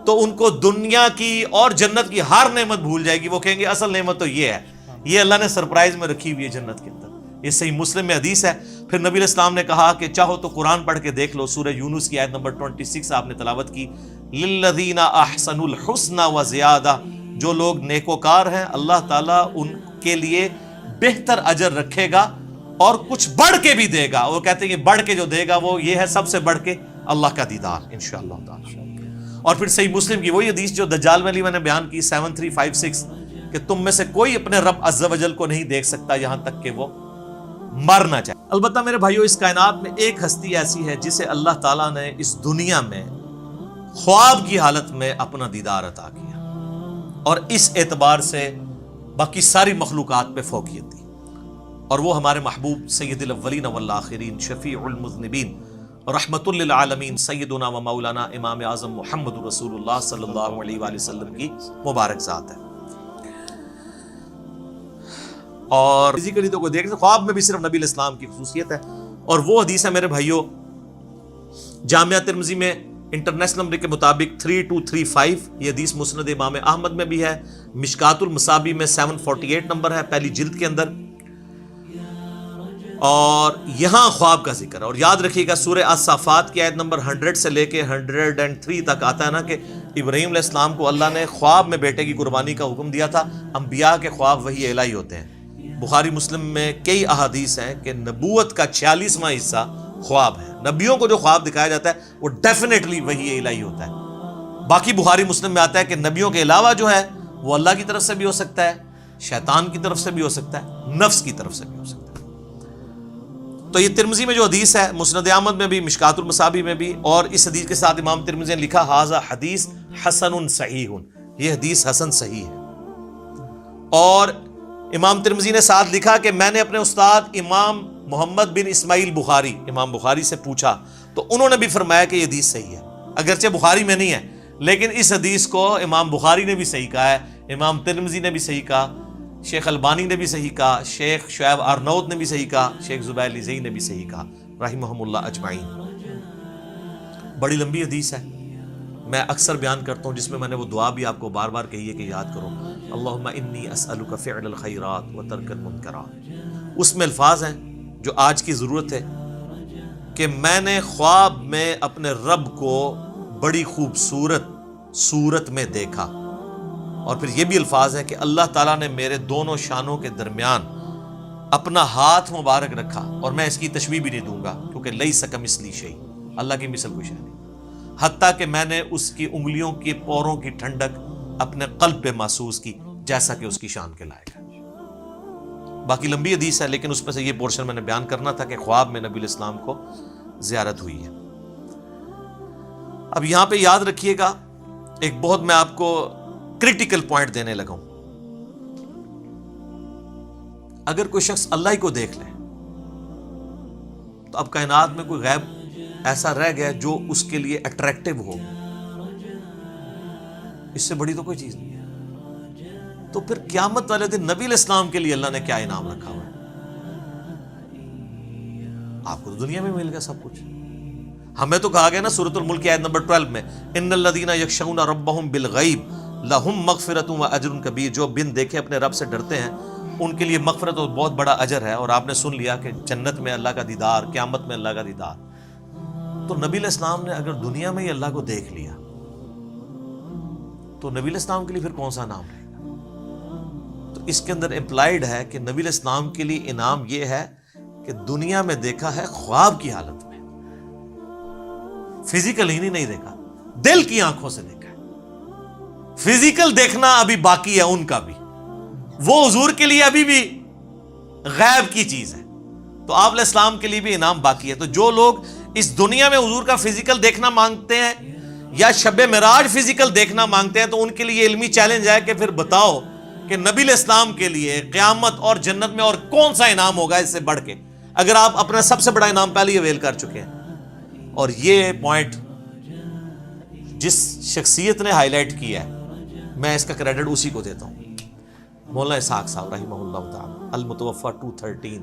تو ان کو دنیا کی اور جنت کی ہر نعمت بھول جائے گی، وہ کہیں گے اصل نعمت تو یہ ہے، یہ اللہ نے سرپرائز میں رکھی ہوئی ہے جنت کے اندر۔ یہ صحیح مسلم میں حدیث ہے۔ پھر نبی علیہ السلام نے کہا کہ چاہو تو قرآن پڑھ کے دیکھ لو، سورہ یونس کی آیت نمبر 26 آپ نے تلاوت کی، للذین احسنوا الحسنى وزیادہ، جو لوگ نیکوکار ہیں اللہ تعالیٰ ان کے لیے بہتر اجر رکھے گا اور کچھ بڑھ کے بھی دے گا۔ وہ کہتے ہیں کہ بڑھ کے جو دے گا وہ یہ ہے سب سے بڑھ کے اللہ کا دیدار انشاءاللہ تعالی۔ اور پھر صحیح مسلم کی وہی حدیث جو دجال میں میں نے بیان کی 7356 کہ تم میں سے کوئی اپنے رب عز و جل کو نہیں دیکھ سکتا یہاں تک کہ وہ مر نہ جائے۔ البتہ میرے بھائیو، اس کائنات میں ایک ہستی ایسی ہے جسے اللہ تعالیٰ نے اس دنیا میں خواب کی حالت میں اپنا دیدار عطا کیا، اور اس اعتبار سے باقی ساری مخلوقات پہ فوقیت دی، اور وہ ہمارے محبوب سید الاولین والآخرین، شفیع المذنبین، رحمت للعالمین، سیدنا و مولانا امام اعظم محمد رسول اللہ صلی اللہ علیہ وآلہ وسلم کی مبارک ذات ہے۔ اور فزیکلی تو کوئی دیکھ نہیں، خواب میں بھی صرف نبی علیہ السلام کی خصوصیت ہے۔ اور وہ حدیث ہے میرے بھائیو جامعہ ترمذی میں انٹرنیشنل نمبر کے مطابق 3235، یہ حدیث مسند امام احمد میں بھی ہے، مشکات المصابیح میں 748 نمبر ہے پہلی جلد کے اندر، اور یہاں خواب کا ذکر ہے۔ اور یاد رکھیے گا سورہ الصافات کی آیت نمبر 100 سے لے کے 103 تک آتا ہے نا کہ ابراہیم علیہ السلام کو اللہ نے خواب میں بیٹے کی قربانی کا حکم دیا تھا۔ انبیاء کے خواب وحی الہی ہوتے ہیں۔ بخاری مسلم میں کئی احادیث ہیں کہ نبوت کا 46واں حصہ خواب ہے، نبیوں کو جو خواب دکھایا جاتا ہے وہ ڈیفینیٹلی وحی الہی ہوتا ہے۔ باقی بخاری مسلم میں آتا ہے کہ نبیوں کے علاوہ جو ہے وہ اللہ کی طرف سے بھی ہو سکتا ہے، شیطان کی طرف سے بھی ہو سکتا ہے، نفس کی طرف سے بھی ہو سکتا ہے۔ تو یہ ترمذی میں جو حدیث ہے، مسند احمد میں بھی، مشکات المصابیح میں بھی، اور اس حدیث کے ساتھ امام ترمذی نے لکھا ھذا حدیث حسن صحیح، یہ حدیث حسن صحیح ہے۔ اور امام ترمذی نے ساتھ لکھا کہ میں نے اپنے استاد امام محمد بن اسماعیل بخاری، امام بخاری سے پوچھا تو انہوں نے بھی فرمایا کہ یہ حدیث صحیح ہے، اگرچہ بخاری میں نہیں ہے لیکن اس حدیث کو امام بخاری نے بھی صحیح کہا ہے، امام ترمذی نے بھی صحیح کہا، شیخ البانی نے بھی صحیح کہا، شیخ شعیب ارناؤت نے بھی صحیح کہا، شیخ زبیر لزئی نے بھی صحیح کہا رحمہم اللہ اجمعین۔ بڑی لمبی حدیث ہے، میں اکثر بیان کرتا ہوں، جس میں میں نے وہ دعا بھی آپ کو بار بار کہی ہے کہ یاد کرو، اللہم انی اسألک فعل الخیرات و ترک المنکرات۔ اس میں الفاظ ہیں جو آج کی ضرورت ہے کہ میں نے خواب میں اپنے رب کو بڑی خوبصورت صورت میں دیکھا، اور پھر یہ بھی الفاظ ہیں کہ اللہ تعالیٰ نے میرے دونوں شانوں کے درمیان اپنا ہاتھ مبارک رکھا، اور میں اس کی تشبیہ بھی نہیں دوں گا کیونکہ لیس کمثلہ شیء، اللہ کی مثل کوئی شے نہیں، حتیٰ کہ میں نے اس کی انگلیوں کے پوروں کی ٹھنڈک اپنے قلب پہ محسوس کی جیسا کہ اس کی شان کے لائق ہے۔ باقی لمبی حدیث ہے لیکن اس میں سے یہ پورشن میں نے بیان کرنا تھا کہ خواب میں نبی علیہ السلام کو زیارت ہوئی ہے۔ اب یہاں پہ یاد رکھیے گا ایک بہت میں آپ کو کریٹیکل پوائنٹ دینے لگا ہوں، اگر کوئی شخص اللہ ہی کو دیکھ لے تو اب کائنات میں کوئی غیب ایسا رہ گیا جو اس کے لیے اٹریکٹیو ہو، اس سے بڑی تو کوئی چیز نہیں ہے۔ تو پھر قیامت والے دن نبی علیہ السلام کے لیے اللہ نے کیا انعام رکھا ہوا ہے؟ آپ کو تو دنیا میں مل گیا سب کچھ، ہمیں تو کہا گیا نا سورۃ الملک آیت نمبر 12 میں، ان الذین یخشون ربهم بالغیب لہم مغفرۃ و اجر کبیر، جو بن دیکھے اپنے رب سے ڈرتے ہیں ان کے لیے مغفرت اور بہت بڑا اجر ہے۔ اور آپ نے سن لیا کہ جنت میں اللہ کا دیدار، قیامت میں اللہ کا دیدار۔ تو نبی علیہ السلام نے اگر دنیا میں ہی اللہ کو دیکھ لیا تو نبی علیہ السلام کے لیے پھر کون سا نام رہے گا؟ تو اس کے اندر امپلائیڈ ہے کہ نبی علیہ السلام کے لیے انعام یہ ہے کہ دنیا میں دیکھا ہے خواب کی حالت میں، فزیکل ہی نہیں دیکھا، دل کی آنکھوں سے دیکھا ہے۔ فزیکل دیکھنا ابھی باقی ہے ان کا بھی، وہ حضور کے لیے ابھی بھی غیب کی چیز ہے، تو آپ علیہ السلام کے لیے بھی انعام باقی ہے۔ تو جو لوگ اس دنیا میں حضور کا فزیکل دیکھنا مانگتے ہیں یا شب معراج فزیکل دیکھنا مانگتے ہیں تو ان کے لیے علمی چیلنج ہے کہ پھر بتاؤ کہ نبی علیہ السلام کے لیے قیامت اور جنت میں اور کون سا انعام ہوگا اس سے بڑھ کے، اگر آپ اپنا سب سے بڑا انعام پہلے ہی اویل کر چکے ہیں۔ اور یہ پوائنٹ جس شخصیت نے ہائی لائٹ کیا ہے میں اس کا کریڈٹ اسی کو دیتا ہوں، مولانا اسحاق صاحب رحمہ اللہ تعالی، المتوفی 213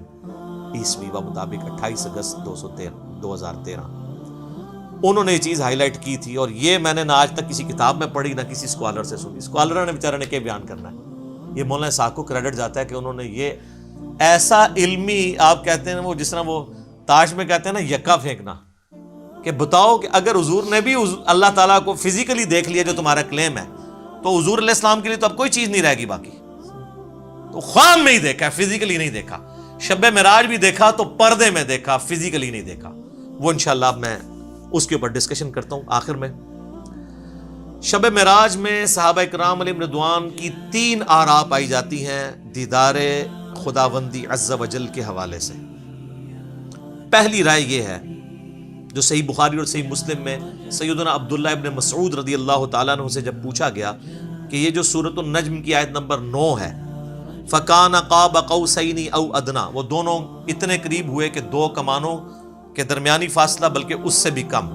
عیسوی و مطابق 28 اگست 2013 انہوں نے یہ چیز ہائی لائٹ کی تھی، اور یہ میں نے نہ آج تک کسی کتاب میں پڑھی نہ کسی اسکالر سے سنی۔ اسکالر نے بیچارے نے کیا بیان کرنا ہے، یہ مولانا اسحاق کو کریڈٹ جاتا ہے کہ انہوں نے یہ ایسا علمی، آپ کہتے ہیں وہ جس طرح وہ تاش میں کہتے ہیں نا یکا پھینکنا، کہ بتاؤ کہ اگر حضور نے بھی اللہ تعالیٰ کو فزیکلی دیکھ لیا جو تمہارا کلیم ہے، تو حضور علیہ السلام کے لیے تو اب کوئی چیز نہیں رہے گی باقی۔ تو خواب میں ہی دیکھا، فزیکلی نہیں دیکھا، شب معراج بھی دیکھا تو پردے میں دیکھا، فزیکلی نہیں دیکھا۔ وہ انشاءاللہ میں اس کے اوپر ڈسکشن کرتا ہوں آخر میں۔ شب معراج میں صحابہ کرام علیہم رضوان کی 3 آراء پائی جاتی ہیں دیدار خداوندی عز و جل کے حوالے سے۔ پہلی رائے یہ ہے جو صحیح بخاری اور صحیح مسلم میں سیدنا عبداللہ ابن مسعود رضی اللہ تعالیٰ عنہ سے جب پوچھا گیا کہ یہ جو سورۃ النجم کی آیت نمبر 9 ہے، فَكَانَ قَابَ قَوْسَيْنِ أَوْ أَدْنَىٰ، وہ دونوں اتنے قریب ہوئے کہ 2 کمانوں کے درمیانی فاصلہ بلکہ اس سے بھی کم۔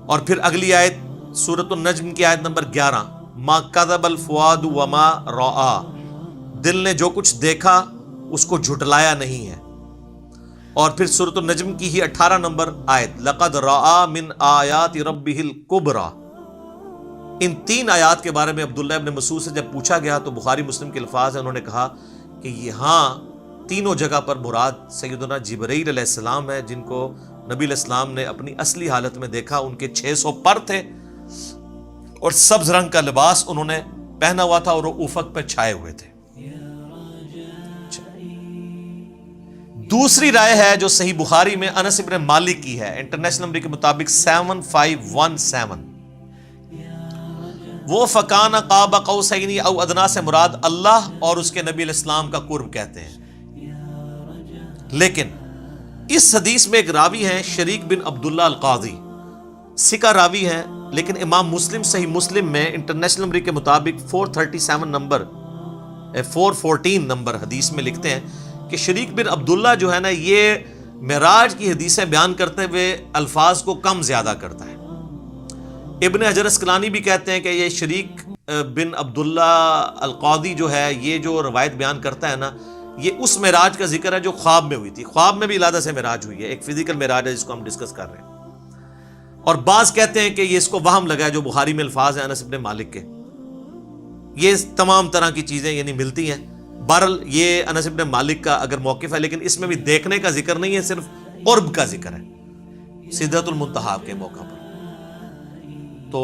اور پھر اگلی آیت سورۃ النجم کی آیت نمبر 11، مَا كَذَبَ الْفُؤَادُ وَمَا رَأَىٰ، دل نے جو کچھ دیکھا اس کو جھٹلایا نہیں ہے۔ اور پھر سورۃ النجم کی ہی 18 نمبر آیت، لَقَدْ رَأَىٰ مِنْ آیَاتِ رَبِّهِ الْكُبْرَىٰ۔ ان 3 آیات کے بارے میں عبداللہ ابن مسعود سے جب پوچھا گیا تو بخاری مسلم کے الفاظ ہیں، انہوں نے کہا کہ یہاں تینوں جگہ پر مراد سیدنا جبرائیل علیہ السلام ہے، جن کو نبی علیہ السلام نے اپنی اصلی حالت میں دیکھا۔ ان کے 600 پر تھے اور سبز رنگ کا لباس انہوں نے پہنا ہوا تھا اور وہ افق پہ چھائے ہوئے تھے۔ دوسری رائے ہے جو صحیح بخاری میں انس ابن مالک کی ہے، انٹرنیشنل نمبر کے مطابق 7517، وہ فکان قاب قوسین او ادنا سے مراد اللہ اور اس کے نبی علیہ السلام کا قرب کہتے ہیں۔ لیکن اس حدیث میں ایک راوی ہیں شریک بن عبداللہ القاضی، ثقہ راوی ہیں، لیکن امام مسلم صحیح مسلم میں انٹرنیشنل نمبر کے مطابق 414 نمبر حدیث میں لکھتے ہیں کہ شریک بن عبداللہ جو ہے نا، یہ معراج کی حدیثیں بیان کرتے ہوئے الفاظ کو کم زیادہ کرتا ہے۔ ابن حجر اسقلانی بھی کہتے ہیں کہ یہ شریک بن عبداللہ القاضی جو ہے، یہ جو روایت بیان کرتا ہے نا، یہ اس معراج کا ذکر ہے جو خواب میں ہوئی تھی۔ خواب میں بھی علیحدہ سے معراج ہوئی ہے، ایک فزیکل معراج ہے جس کو ہم ڈسکس کر رہے ہیں۔ اور بعض کہتے ہیں کہ یہ اس کو وہم لگا ہے جو بخاری میں الفاظ ہیں انس ابن مالک کے۔ یہ تمام طرح کی چیزیں یعنی ملتی ہیں۔ بہرحال یہ انس ابن مالک کا اگر موقف ہے، لیکن اس میں بھی دیکھنے کا ذکر نہیں ہے، صرف قرب کا ذکر ہے سدرۃ المنتہا کے موقع پر۔ تو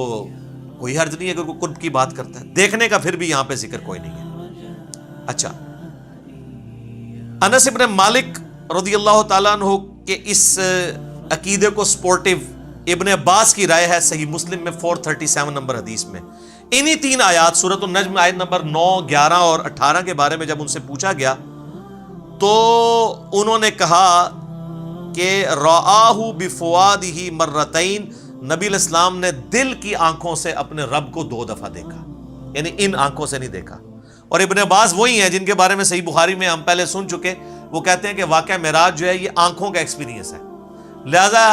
کوئی حرج نہیں ہے اگر کوئی قرب کی بات کرتا ہے، دیکھنے کا پھر بھی یہاں پہ ذکر کوئی نہیں ہے۔ اچھا، انس ابن مالک رضی اللہ تعالیٰ عنہ کے اس عقیدے کو سپورٹیو ابن عباس کی رائے ہے صحیح مسلم میں 437 نمبر حدیث میں۔ انہی 3 آیات سورۃ النجم آیت نمبر 9، 11 اور 18 کے بارے میں جب ان سے پوچھا گیا تو انہوں نے کہا کہ رآہ بفؤادہ مرتین، نبی علیہ السلام نے دل کی آنکھوں سے اپنے رب کو 2 دفعہ دیکھا، یعنی ان آنکھوں سے نہیں دیکھا۔ اور ابن عباس وہی ہیں جن کے بارے میں صحیح بخاری میں ہم پہلے سن چکے، وہ کہتے ہیں کہ واقعہ معراج جو ہے یہ آنکھوں کا ایکسپیرینس ہے، لہذا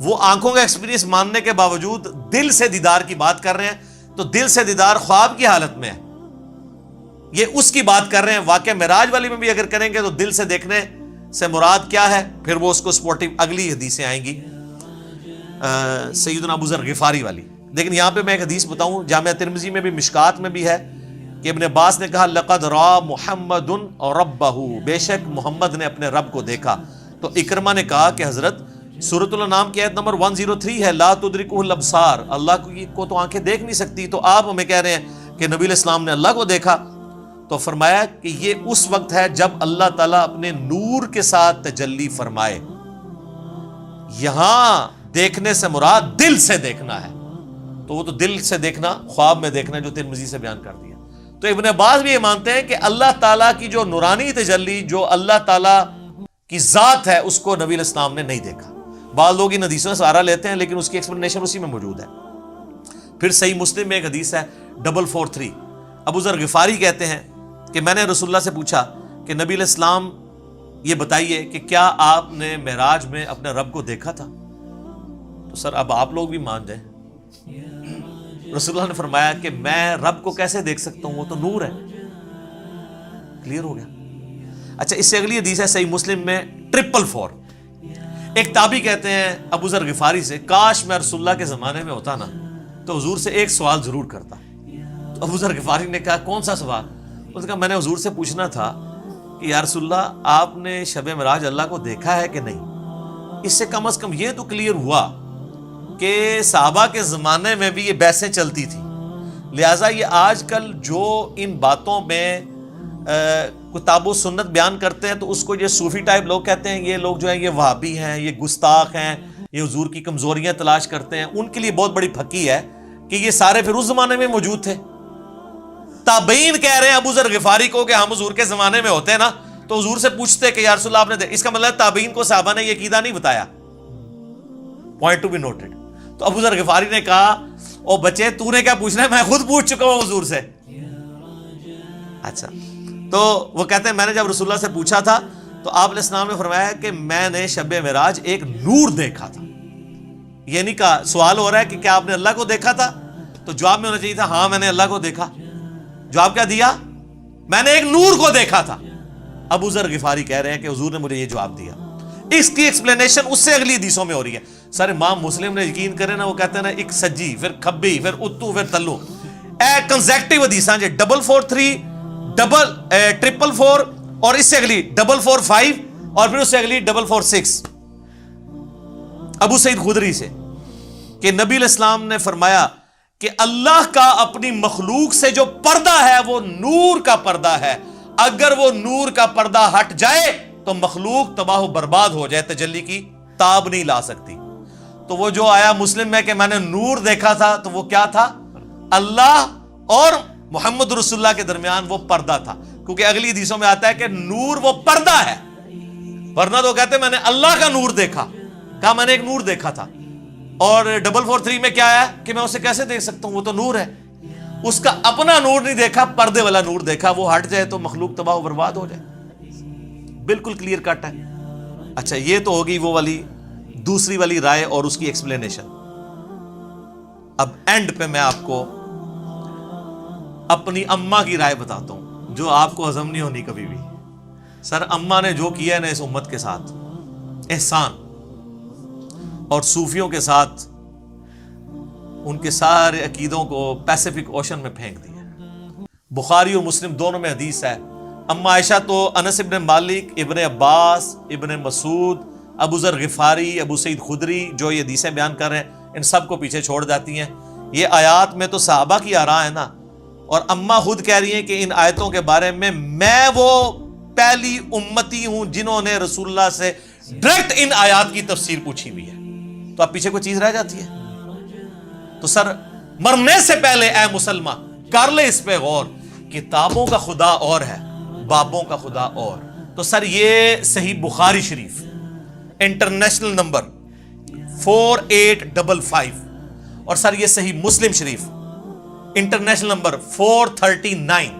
وہ آنکھوں کا ایکسپیرینس ماننے کے باوجود دل سے دیدار کی بات کر رہے ہیں، تو دل سے دیدار خواب کی حالت میں ہے، یہ اس کی بات کر رہے ہیں۔ واقعہ معراج والی میں بھی اگر کریں گے تو دل سے دیکھنے سے مراد کیا ہے، پھر وہ اس کو سپورٹیو اگلی حدیثیں آئیں گی سیدنا ابو ذر غفاری والی۔ لیکن یہاں پہ میں ایک حدیث بتاؤں، جامعہ ترمذی میں بھی مشکات میں بھی ہے کہ ابن عباس نے کہا لقد را محمد ربہ، بے شک محمد نے اپنے رب کو دیکھا۔ تو اکرمہ نے کہا کہ حضرت سورۃ الانعام کی آیت نمبر 103 ہے، لا تدرکہ الابصار، اللہ کو تو آنکھیں دیکھ نہیں سکتی، تو آپ ہمیں کہہ رہے ہیں کہ نبی علیہ السلام نے اللہ کو دیکھا۔ تو فرمایا کہ یہ اس وقت ہے جب اللہ تعالیٰ اپنے نور کے ساتھ تجلی فرمائے، یہاں دیکھنے سے مراد دل سے دیکھنا ہے، تو وہ تو دل سے دیکھنا خواب میں دیکھنا جو ترمذی سے بیان کر دیا۔ تو ابن عباس بھی یہ مانتے ہیں کہ اللہ تعالیٰ کی جو نورانی تجلی، جو اللہ تعالیٰ کی ذات ہے، اس کو نبی علیہ السلام نے نہیں دیکھا۔ بعض لوگ ان حدیثوں سے سہارا لیتے ہیں لیکن اس کی ایکسپلینیشن اسی میں موجود ہے۔ پھر صحیح مسلم میں ایک حدیث ہے 443، ابو ذر غفاری کہتے ہیں کہ میں نے رسول اللہ سے پوچھا کہ نبی علیہ السلام یہ بتائیے کہ کیا آپ نے معراج میں اپنے رب کو دیکھا تھا؟ تو سر اب آپ لوگ بھی مان جائیں. رسول اللہ نے فرمایا کہ میں رب کو کیسے دیکھ سکتا ہوں, وہ تو نور ہے. کلیئر ہو گیا. اچھا اس سے اگلی حدیث ہے صحیح مسلم میں 444. ایک تابعی کہتے ہیں ابو ذر غفاری سے, کاش میں رسول اللہ کے زمانے میں ہوتا نا تو حضور سے ایک سوال ضرور کرتا. تو ابو ذر غفاری نے کہا کون سا سوال؟ اس نے کہا میں نے حضور سے پوچھنا تھا کہ یا رسول اللہ آپ نے شب معراج اللہ کو دیکھا ہے کہ نہیں. اس سے کم از کم یہ تو کلیئر ہوا کہ صحابہ کے زمانے میں بھی یہ بحثیں چلتی تھی, لہٰذا یہ آج کل جو ان باتوں میں کتاب و سنت بیان کرتے ہیں تو اس کو یہ صوفی ٹائپ لوگ کہتے ہیں, یہ لوگ جو ہیں یہ وہابی ہیں, یہ گستاخ ہیں, یہ حضور کی کمزوریاں تلاش کرتے ہیں. ان کے لیے بہت بڑی پھکی ہے کہ یہ سارے پھر اس زمانے میں موجود تھے. تابعین کہہ رہے ہیں ابو ذر غفاری کو کہ ہم حضور کے زمانے میں ہوتے نا تو حضور سے پوچھتے کہ یا رسول اللہ آپ نے اس کا مطلب تابعین کو صحابہ نے یہ عقیدہ نہیں بتایا. Point to be noted. تو ابو ذر غفاری نے کہا او بچے تو نے کیا پوچھنا ہے, میں خود پوچھ چکا ہوں حضور سے. اچھا تو وہ کہتے ہیں میں نے جب رسول اللہ سے پوچھا تھا تو آپ علیہ السلام نے فرمایا کہ میں نے شب معراج ایک نور دیکھا تھا. یہ نہیں کہا, سوال ہو رہا ہے کہ کیا آپ نے اللہ کو دیکھا تھا, تو جواب میں ہونا چاہیے تھا ہاں میں نے اللہ کو دیکھا. جواب کیا دیا؟ میں نے ایک نور کو دیکھا تھا. ابو ذر غفاری کہہ رہے ہیں کہ حضور نے مجھے یہ جواب دیا. اس کی ایکسپلینیشن اس سے اگلی حدیثوں میں ہو رہی ہے. سر امام مسلم نے یقین کرے نا, وہ کہتے ہیں نا ایک سجی پھر کھبی پھر اتو پھر تلو, کنزیکٹیو حدیثاں جو 443 444 اور اس سے اگلی 445 اور پھر اس سے اگلی 446 ابو سعید خدری سے کہ نبی علیہ السلام نے فرمایا کہ اللہ کا اپنی مخلوق سے جو پردہ ہے وہ نور کا پردہ ہے, اگر وہ نور کا پردہ ہٹ جائے تو مخلوق تباہ و برباد ہو جائے, تجلی کی تاب نہیں لا سکتی. تو وہ جو آیا مسلم میں کہ میں نے نور دیکھا تھا, تو وہ کیا تھا؟ اللہ اور محمد رسول اللہ کے درمیان وہ پردہ تھا, کیونکہ اگلی حدیثوں میں آتا ہے کہ نور وہ پردہ ہے. ورنہ تو کہتے ہیں میں نے اللہ کا نور دیکھا, کہا میں نے ایک نور دیکھا تھا. اور 443 میں کیا ہے کہ میں اسے کیسے دیکھ سکتا ہوں, وہ تو نور ہے. اس کا اپنا نور نہیں دیکھا, پردے والا نور دیکھا. وہ ہٹ جائے تو مخلوق تباہ و برباد ہو جائے. بالکل کلیئر کٹ ہے. اچھا یہ تو ہوگی وہ والی دوسری والی رائے اور اس کی ایکسپلینیشن. اب اینڈ پہ میں آپ کو اپنی اماں کی رائے بتاتا ہوں جو آپ کو ہضم نہیں ہونی کبھی بھی. سر اماں نے جو کیا ہے نا اس امت کے ساتھ احسان, اور صوفیوں کے ساتھ ان کے سارے عقیدوں کو پیسیفک اوشن میں پھینک دیا. بخاری اور مسلم دونوں میں حدیث ہے, اما عائشہ تو انس ابن مالک, ابن عباس, ابن مسعود, ابو ذر غفاری, ابو سعید خدری جو یہ حدیثیں بیان کر رہے ہیں ان سب کو پیچھے چھوڑ جاتی ہیں. یہ آیات میں تو صحابہ کی آراء ہے نا, اور اما خود کہہ رہی ہیں کہ ان آیتوں کے بارے میں وہ پہلی امتی ہوں جنہوں نے رسول اللہ سے ڈائریکٹ ان آیات کی تفسیر پوچھی ہوئی ہے. تو اب پیچھے کوئی چیز رہ جاتی ہے؟ تو سر مرنے سے پہلے اے مسلمان کر لے اس پہ غور, کتابوں کا خدا اور ہے, بابوں کا خدا اور. تو سر یہ صحیح بخاری شریف انٹرنیشنل نمبر 4855, اور سر یہ صحیح مسلم شریف انٹرنیشنل نمبر 439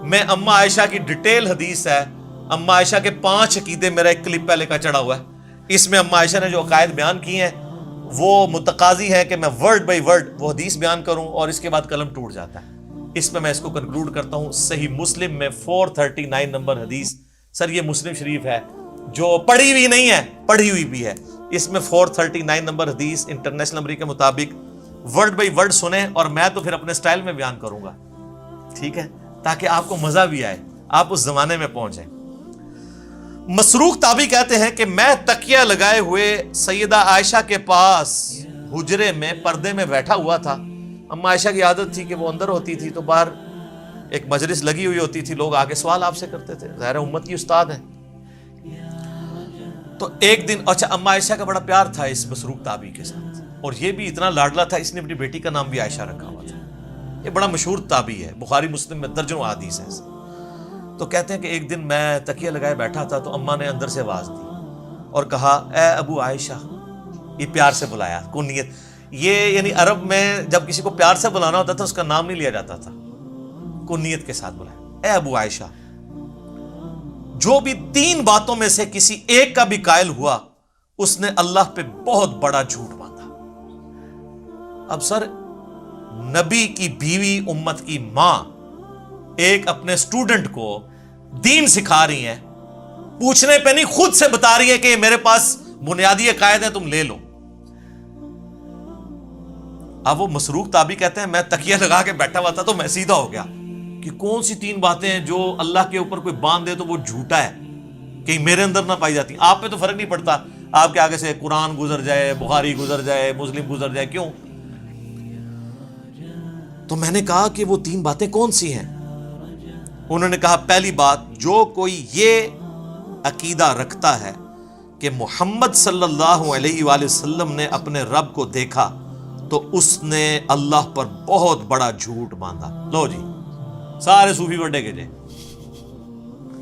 میں اما عائشہ کی ڈیٹیل حدیث ہے. اما عائشہ کے 5 عقیدے میرا ایک کلپ پہلے کا چڑھا ہوا ہے. اس میں اما عائشہ نے جو عقائد بیان کی ہیں وہ متقاضی ہے کہ میں ورڈ بائی ورڈ وہ حدیث بیان کروں, اور اس کے بعد قلم ٹوٹ جاتا ہے. اس میں میں اس کو کنکلوڈ کرتا ہوں. صحیح مسلم میں 439 نمبر حدیث. سر یہ مسلم شریف ہے جو پڑھی ہوئی نہیں ہے, پڑھی ہوئی بھی ہے. اس میں 439 نمبر حدیث انٹرنیشنل نمبر کے مطابق ورڈ بائی ورڈ سنیں, اور میں تو پھر اپنے سٹائل میں بیان کروں گا, ٹھیک ہے, تاکہ آپ کو مزہ بھی آئے, آپ اس زمانے میں پہنچیں. مسروق تابعی کہتے ہیں کہ میں تکیہ لگائے ہوئے سیدہ عائشہ کے پاس حجرے میں پردے میں بیٹھا ہوا تھا. اما عائشہ کی عادت تھی کہ وہ اندر ہوتی تھی تو باہر ایک مجلس لگی ہوئی ہوتی تھی, لوگ آگے سوال آپ سے کرتے تھے, ظاہر امت کی استاد ہیں. تو ایک دن, اچھا اما عائشہ کا بڑا پیار تھا اس مسروق تابعی کے ساتھ, اور یہ بھی اتنا لاڈلا تھا اس نے اپنی بیٹی کا نام بھی عائشہ رکھا ہوا تھا. یہ بڑا مشہور تابعی ہے, بخاری مسلم میں درجنوں حدیث ہیں. تو کہتے ہیں کہ ایک دن میں تکیہ لگائے بیٹھا تھا تو اماں نے اندر سے آواز دی اور کہا اے ابو عائشہ. یہ پیار سے بلایا, کنیت. یہ یعنی عرب میں جب کسی کو پیار سے بلانا ہوتا تھا اس کا نام نہیں لیا جاتا تھا, کنیت کے ساتھ بلایا, اے ابو عائشہ. جو بھی 3 باتوں میں سے کسی ایک کا بھی قائل ہوا اس نے اللہ پہ بہت بڑا جھوٹ باندھا. اب سر نبی کی بیوی امت کی ماں ایک اپنے اسٹوڈنٹ کو دین سکھا رہی ہیں، پوچھنے پہ نہیں خود سے بتا رہی ہے کہ میرے پاس بنیادی عقائد ہے تم لے لو. اب وہ مسروق تابی کہتے ہیں میں تکیہ لگا کے بیٹھا ہوا تھا تو میں سیدھا ہو گیا کہ کون سی 3 باتیں ہیں جو اللہ کے اوپر کوئی باندھ دے تو وہ جھوٹا ہے، کہیں میرے اندر نہ پائی جاتی. آپ پہ تو فرق نہیں پڑتا، آپ کے آگے سے قرآن گزر جائے، بخاری گزر جائے، مسلم گزر جائے، کیوں؟ تو میں نے کہا کہ وہ 3 باتیں کون سی ہیں؟ انہوں نے کہا پہلی بات، جو کوئی یہ عقیدہ رکھتا ہے کہ محمد صلی اللہ علیہ وآلہ وسلم نے اپنے رب کو دیکھا تو اس نے اللہ پر بہت بڑا جھوٹ باندھا. لو جی سارے صوفی بڑے کے جے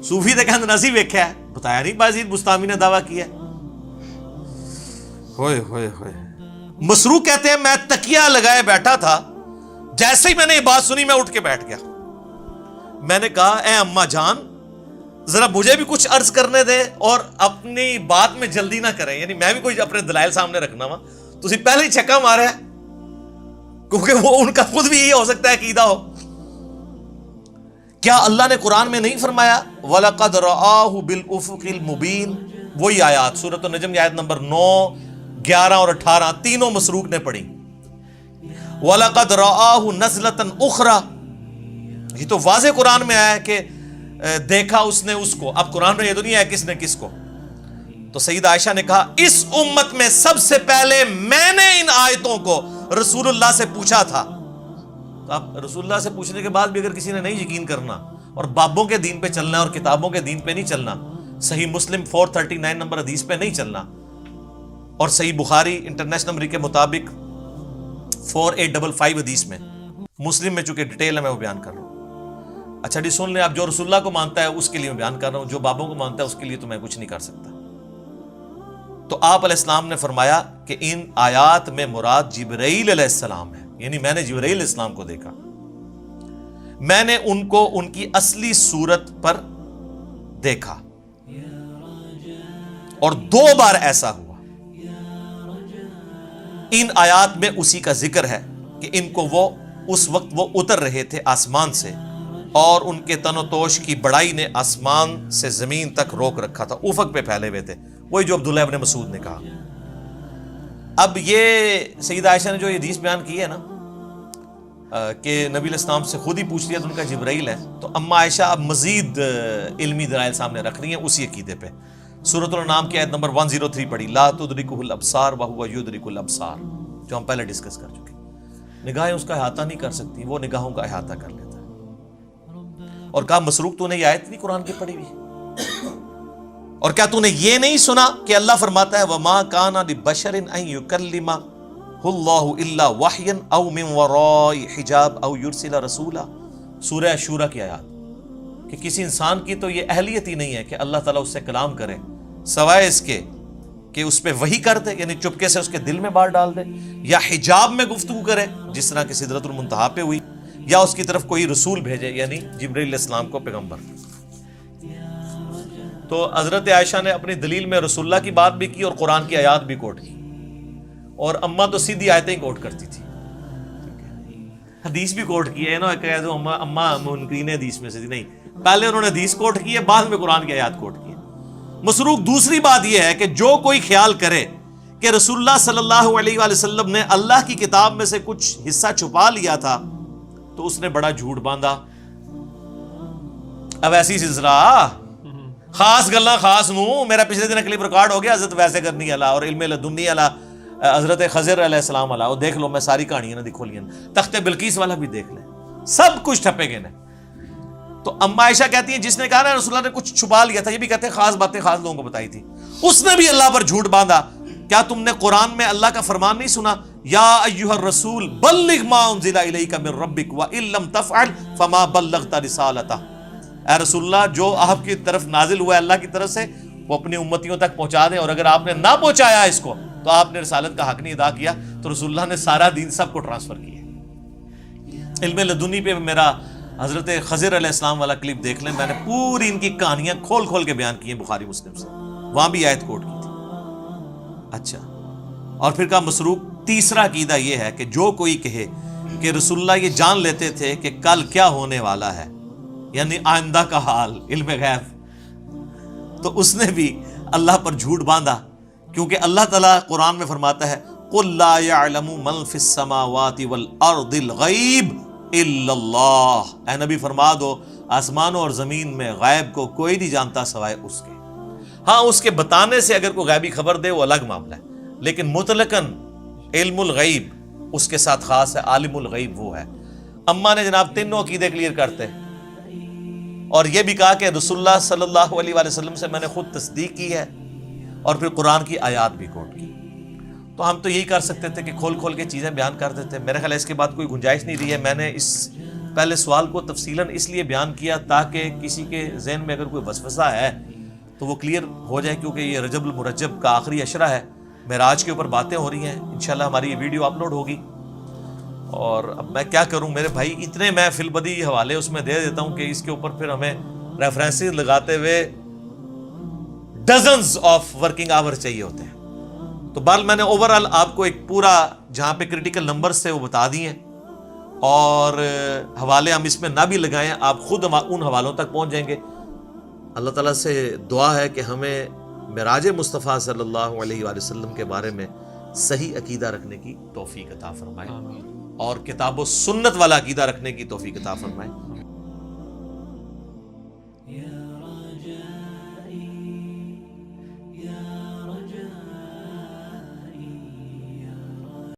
صوفی تے کہندے نسی ویکھیا ہے، بتایا نہیں بازید بستامی نے دعویٰ کیا ہے. ہوئے ہوئے ہوئے. مسروق کہتے ہیں میں تکیہ لگائے بیٹھا تھا، جیسے ہی میں نے یہ بات سنی میں اٹھ کے بیٹھ گیا. میں نے کہا اے اماں جان ذرا مجھے بھی کچھ عرض کرنے دے اور اپنی بات میں جلدی نہ کریں، یعنی میں بھی کوئی اپنے دلائل سامنے رکھنا وا، تسی پہلے ہی چھکا مارے ہیں، کیونکہ وہ ان کا خود بھی یہی ہو سکتا ہے عقیدہ ہو. کیا اللہ نے قرآن میں نہیں فرمایا وَلَقَدْ رَآهُ بِالْأُفُقِ الْمُبِينِ؟ وہی آیات سورۃ النجم کی آیت نمبر 9، 11 اور 18 تینوں مسروق نے پڑھی. وَلَقَدْ رَآهُ نَزْلَةً أُخْرَى، یہ تو واضح قرآن میں آیا ہے کہ دیکھا اس نے اس کو. اب قرآن میں یہ تو نہیں ہے کس نے کس کو. تو سیدہ عائشہ نے کہا اس امت میں سب سے پہلے میں نے ان آیتوں کو رسول اللہ سے پوچھا تھا. تو اب رسول اللہ سے پوچھنے کے بعد بھی اگر کسی نے نہیں یقین کرنا اور بابوں کے دین پہ چلنا ہے اور کتابوں کے دین پہ نہیں چلنا، صحیح مسلم 439 نمبر حدیث پہ نہیں چلنا اور صحیح بخاری انٹرنیشنل نمبر کے مطابق 4855 حدیث میں، مسلم میں چونکہ ڈیٹیل ہے میں وہ بیان کر رہا ہوں. اچھا جی سن لیں، آپ جو رسول اللہ کو مانتا ہے اس کے لیے میں بیان کر رہا ہوں، جو بابوں کو مانتا ہے اس کے لیے تو میں کچھ نہیں کر سکتا. تو آپ علیہ السلام نے فرمایا کہ ان آیات میں مراد جبرائیل علیہ السلام ہے، یعنی میں نے جبرائیل علیہ السلام کو دیکھا، میں نے ان کو ان کی اصلی صورت پر دیکھا اور 2 بار ایسا ہوا. ان آیات میں اسی کا ذکر ہے کہ ان کو وہ اس وقت وہ اتر رہے تھے آسمان سے اور ان کے تن و توش کی بڑائی نے آسمان سے زمین تک روک رکھا تھا، افق پہ پھیلے ہوئے تھے، وہی جو عبداللہ ابن مسعود نے کہا. اب یہ سیدہ عائشہ نے جو یہ حدیث بیان کی ہے نا کہ نبی علیہ السلام سے خود ہی پوچھ لیا تو ان کا جبرائیل ہے، تو اما عائشہ اب مزید علمی دلائل سامنے رکھ رہی ہیں اسی عقیدے پہ. سورۃ الانعام کی آیت نمبر 103 پڑھی، لا تدرکہ الابصار وہو یدرک الابصار، جو ہم پہلے ڈسکس کر چکے. نگاہیں اس کا احاطہ نہیں کر سکتی، وہ نگاہوں کا احاطہ کر لیتا ہے. اور کہا مسروق تو نے یہ آیت نہیں قرآن کی پڑھی ہوئی؟ اور کیا تو نے یہ نہیں سنا کہ اللہ فرماتا ہے وَمَا كَانَ لِبَشَرٍ أَن يُكَلِّمَهُ اللَّهُ إِلَّا وَحْيًا أَوْ مِن وَرَاءِ حِجَابٍ أَوْ يُرْسِلَ رَسُولًا. سورہ شورى کی آیات کہ کسی انسان کی تو یہ اہلیت ہی نہیں ہے کہ اللہ تعالیٰ اس سے کلام کرے سوائے اس کے کہ اس پہ وحی کر دے، یعنی چپکے سے اس کے دل میں بات ڈال دے، یا حجاب میں گفتگو کرے جس طرح کہ سدرۃ المنتہا پہ ہوئی، یا اس کی طرف کوئی رسول بھیجے یعنی جبرائیل علیہ السلام کو پیغمبر. تو حضرت عائشہ نے اپنی دلیل میں رسول اللہ کی بات بھی کی اور قرآن کی آیات بھی کوٹ کی، اور اماں تو سیدھی آیتیں کوٹ کرتی تھی، حدیث بھی کوٹ کی ہے نا کہ اماں منکرین حدیث میں سے نہیں، پہلے انہوں نے حدیث کوٹ کی ہے، بعد میں قرآن کی آیات کوٹ کی ہے. مسروق دوسری بات یہ ہے کہ جو کوئی خیال کرے کہ رسول اللہ صلی اللہ علیہ وآلہ وسلم نے اللہ کی کتاب میں سے کچھ حصہ چھپا لیا تھا تو اس نے بڑا جھوٹ باندھا. اب ایسی سلسلہ خاص گلاں خاص نو میرا پچھلے دن کلپ ریکارڈ ہو گیا حضرت ویسے کرنی والا اور علم لدنی والا حضرت خضر علیہ السلام والا، وہ دیکھ لو، میں ساری کہانیاں نہ دکھو لیا، تخت بلقیس والا بھی دیکھ لیں، سب کچھ ٹھپے گئے. تو اما عائشہ کہتی ہیں جس نے کہا نا رسول اللہ نے کچھ چھپا لیا تھا، یہ بھی کہتے ہیں خاص باتیں خاص لوگوں کو بتائی تھی، اس نے بھی اللہ پر جھوٹ باندھا. کیا تم نے قرآن میں اللہ کا فرمان نہیں سنا یا ایھا الرسول بلغ ما انزل الیک من ربک وان لم تفعل فما بلغت رسالتہ. اے رسول اللہ جو آپ کی طرف نازل ہوا ہے اللہ کی طرف سے وہ اپنی امتیوں تک پہنچا دیں، اور اگر آپ نے نہ پہنچایا اس کو تو آپ نے رسالت کا حق نہیں ادا کیا. تو رسول اللہ نے سارا دین سب کو ٹرانسفر کیا. علم لدنی پہ میرا حضرت خضر علیہ السلام والا کلپ دیکھ لیں، میں نے پوری ان کی کہانیاں کھول کھول کے بیان کی ہیں بخاری مسلم سے، وہاں بھی آیت کوٹ کی تھی. اچھا، اور پھر کہا مسروق تیسرا عقیدہ یہ ہے کہ جو کوئی کہے کہ رسول اللہ یہ جان لیتے تھے کہ کل کیا ہونے والا ہے، یعنی آئندہ کا حال، علم غیب، تو اس نے بھی اللہ پر جھوٹ باندھا، کیونکہ اللہ تعالیٰ قرآن میں فرماتا ہے قُلْ لَا يَعْلَمُ مَنْ فِي السَّمَاوَاتِ وَالْأَرْضِ الْغَيْبِ إِلَّا اللَّهُ، اے نبی فرما دو آسمانوں اور زمین میں غیب کو کوئی نہیں جانتا سوائے اس کے۔ ہاں اس کے بتانے سے اگر کوئی غیبی خبر دے وہ الگ معاملہ ہے، لیکن مطلقاً علم الغیب اس کے ساتھ خاص ہے، عالم الغیب وہ ہے۔ اماں نے جناب تینوں عقیدے کلیئر کرتے اور یہ بھی کہا کہ رسول اللہ صلی اللہ علیہ وآلہ وسلم سے میں نے خود تصدیق کی ہے، اور پھر قرآن کی آیات بھی کوٹ کی۔ تو ہم تو یہی کر سکتے تھے کہ کھول کھول کے چیزیں بیان کر دیتے، میرے خیال ہے اس کے بعد کوئی گنجائش نہیں رہی ہے۔ میں نے اس پہلے سوال کو تفصیلاً اس لیے بیان کیا تاکہ کسی کے ذہن میں اگر کوئی وسوسہ ہے تو وہ کلیئر ہو جائے، کیونکہ یہ رجب المرجب کا آخری عشرہ ہے، معراج کے اوپر باتیں ہو رہی ہیں، انشاءاللہ ہماری یہ ویڈیو اپلوڈ ہوگی۔ اور اب میں کیا کروں میرے بھائی، اتنے میں فی البدی حوالے اس میں دے دیتا ہوں کہ اس کے اوپر پھر ہمیں ریفرنسز لگاتے ہوئے ڈزنز آف ورکنگ آور چاہیے ہوتے ہیں۔ تو بال میں نے اوورال آپ کو ایک پورا جہاں پہ کریٹیکل نمبرز تھے وہ بتا دیے ہیں، اور حوالے ہم اس میں نہ بھی لگائیں، آپ خود ان حوالوں تک پہنچ جائیں گے۔ اللہ تعالیٰ سے دعا ہے کہ ہمیں معراج مصطفیٰ صلی اللہ علیہ وآلہ وسلم کے بارے میں صحیح عقیدہ رکھنے کی توفیق عطا فرمائے، اور کتاب و سنت والا عقیدہ رکھنے کی توفیق عطا فرمائے۔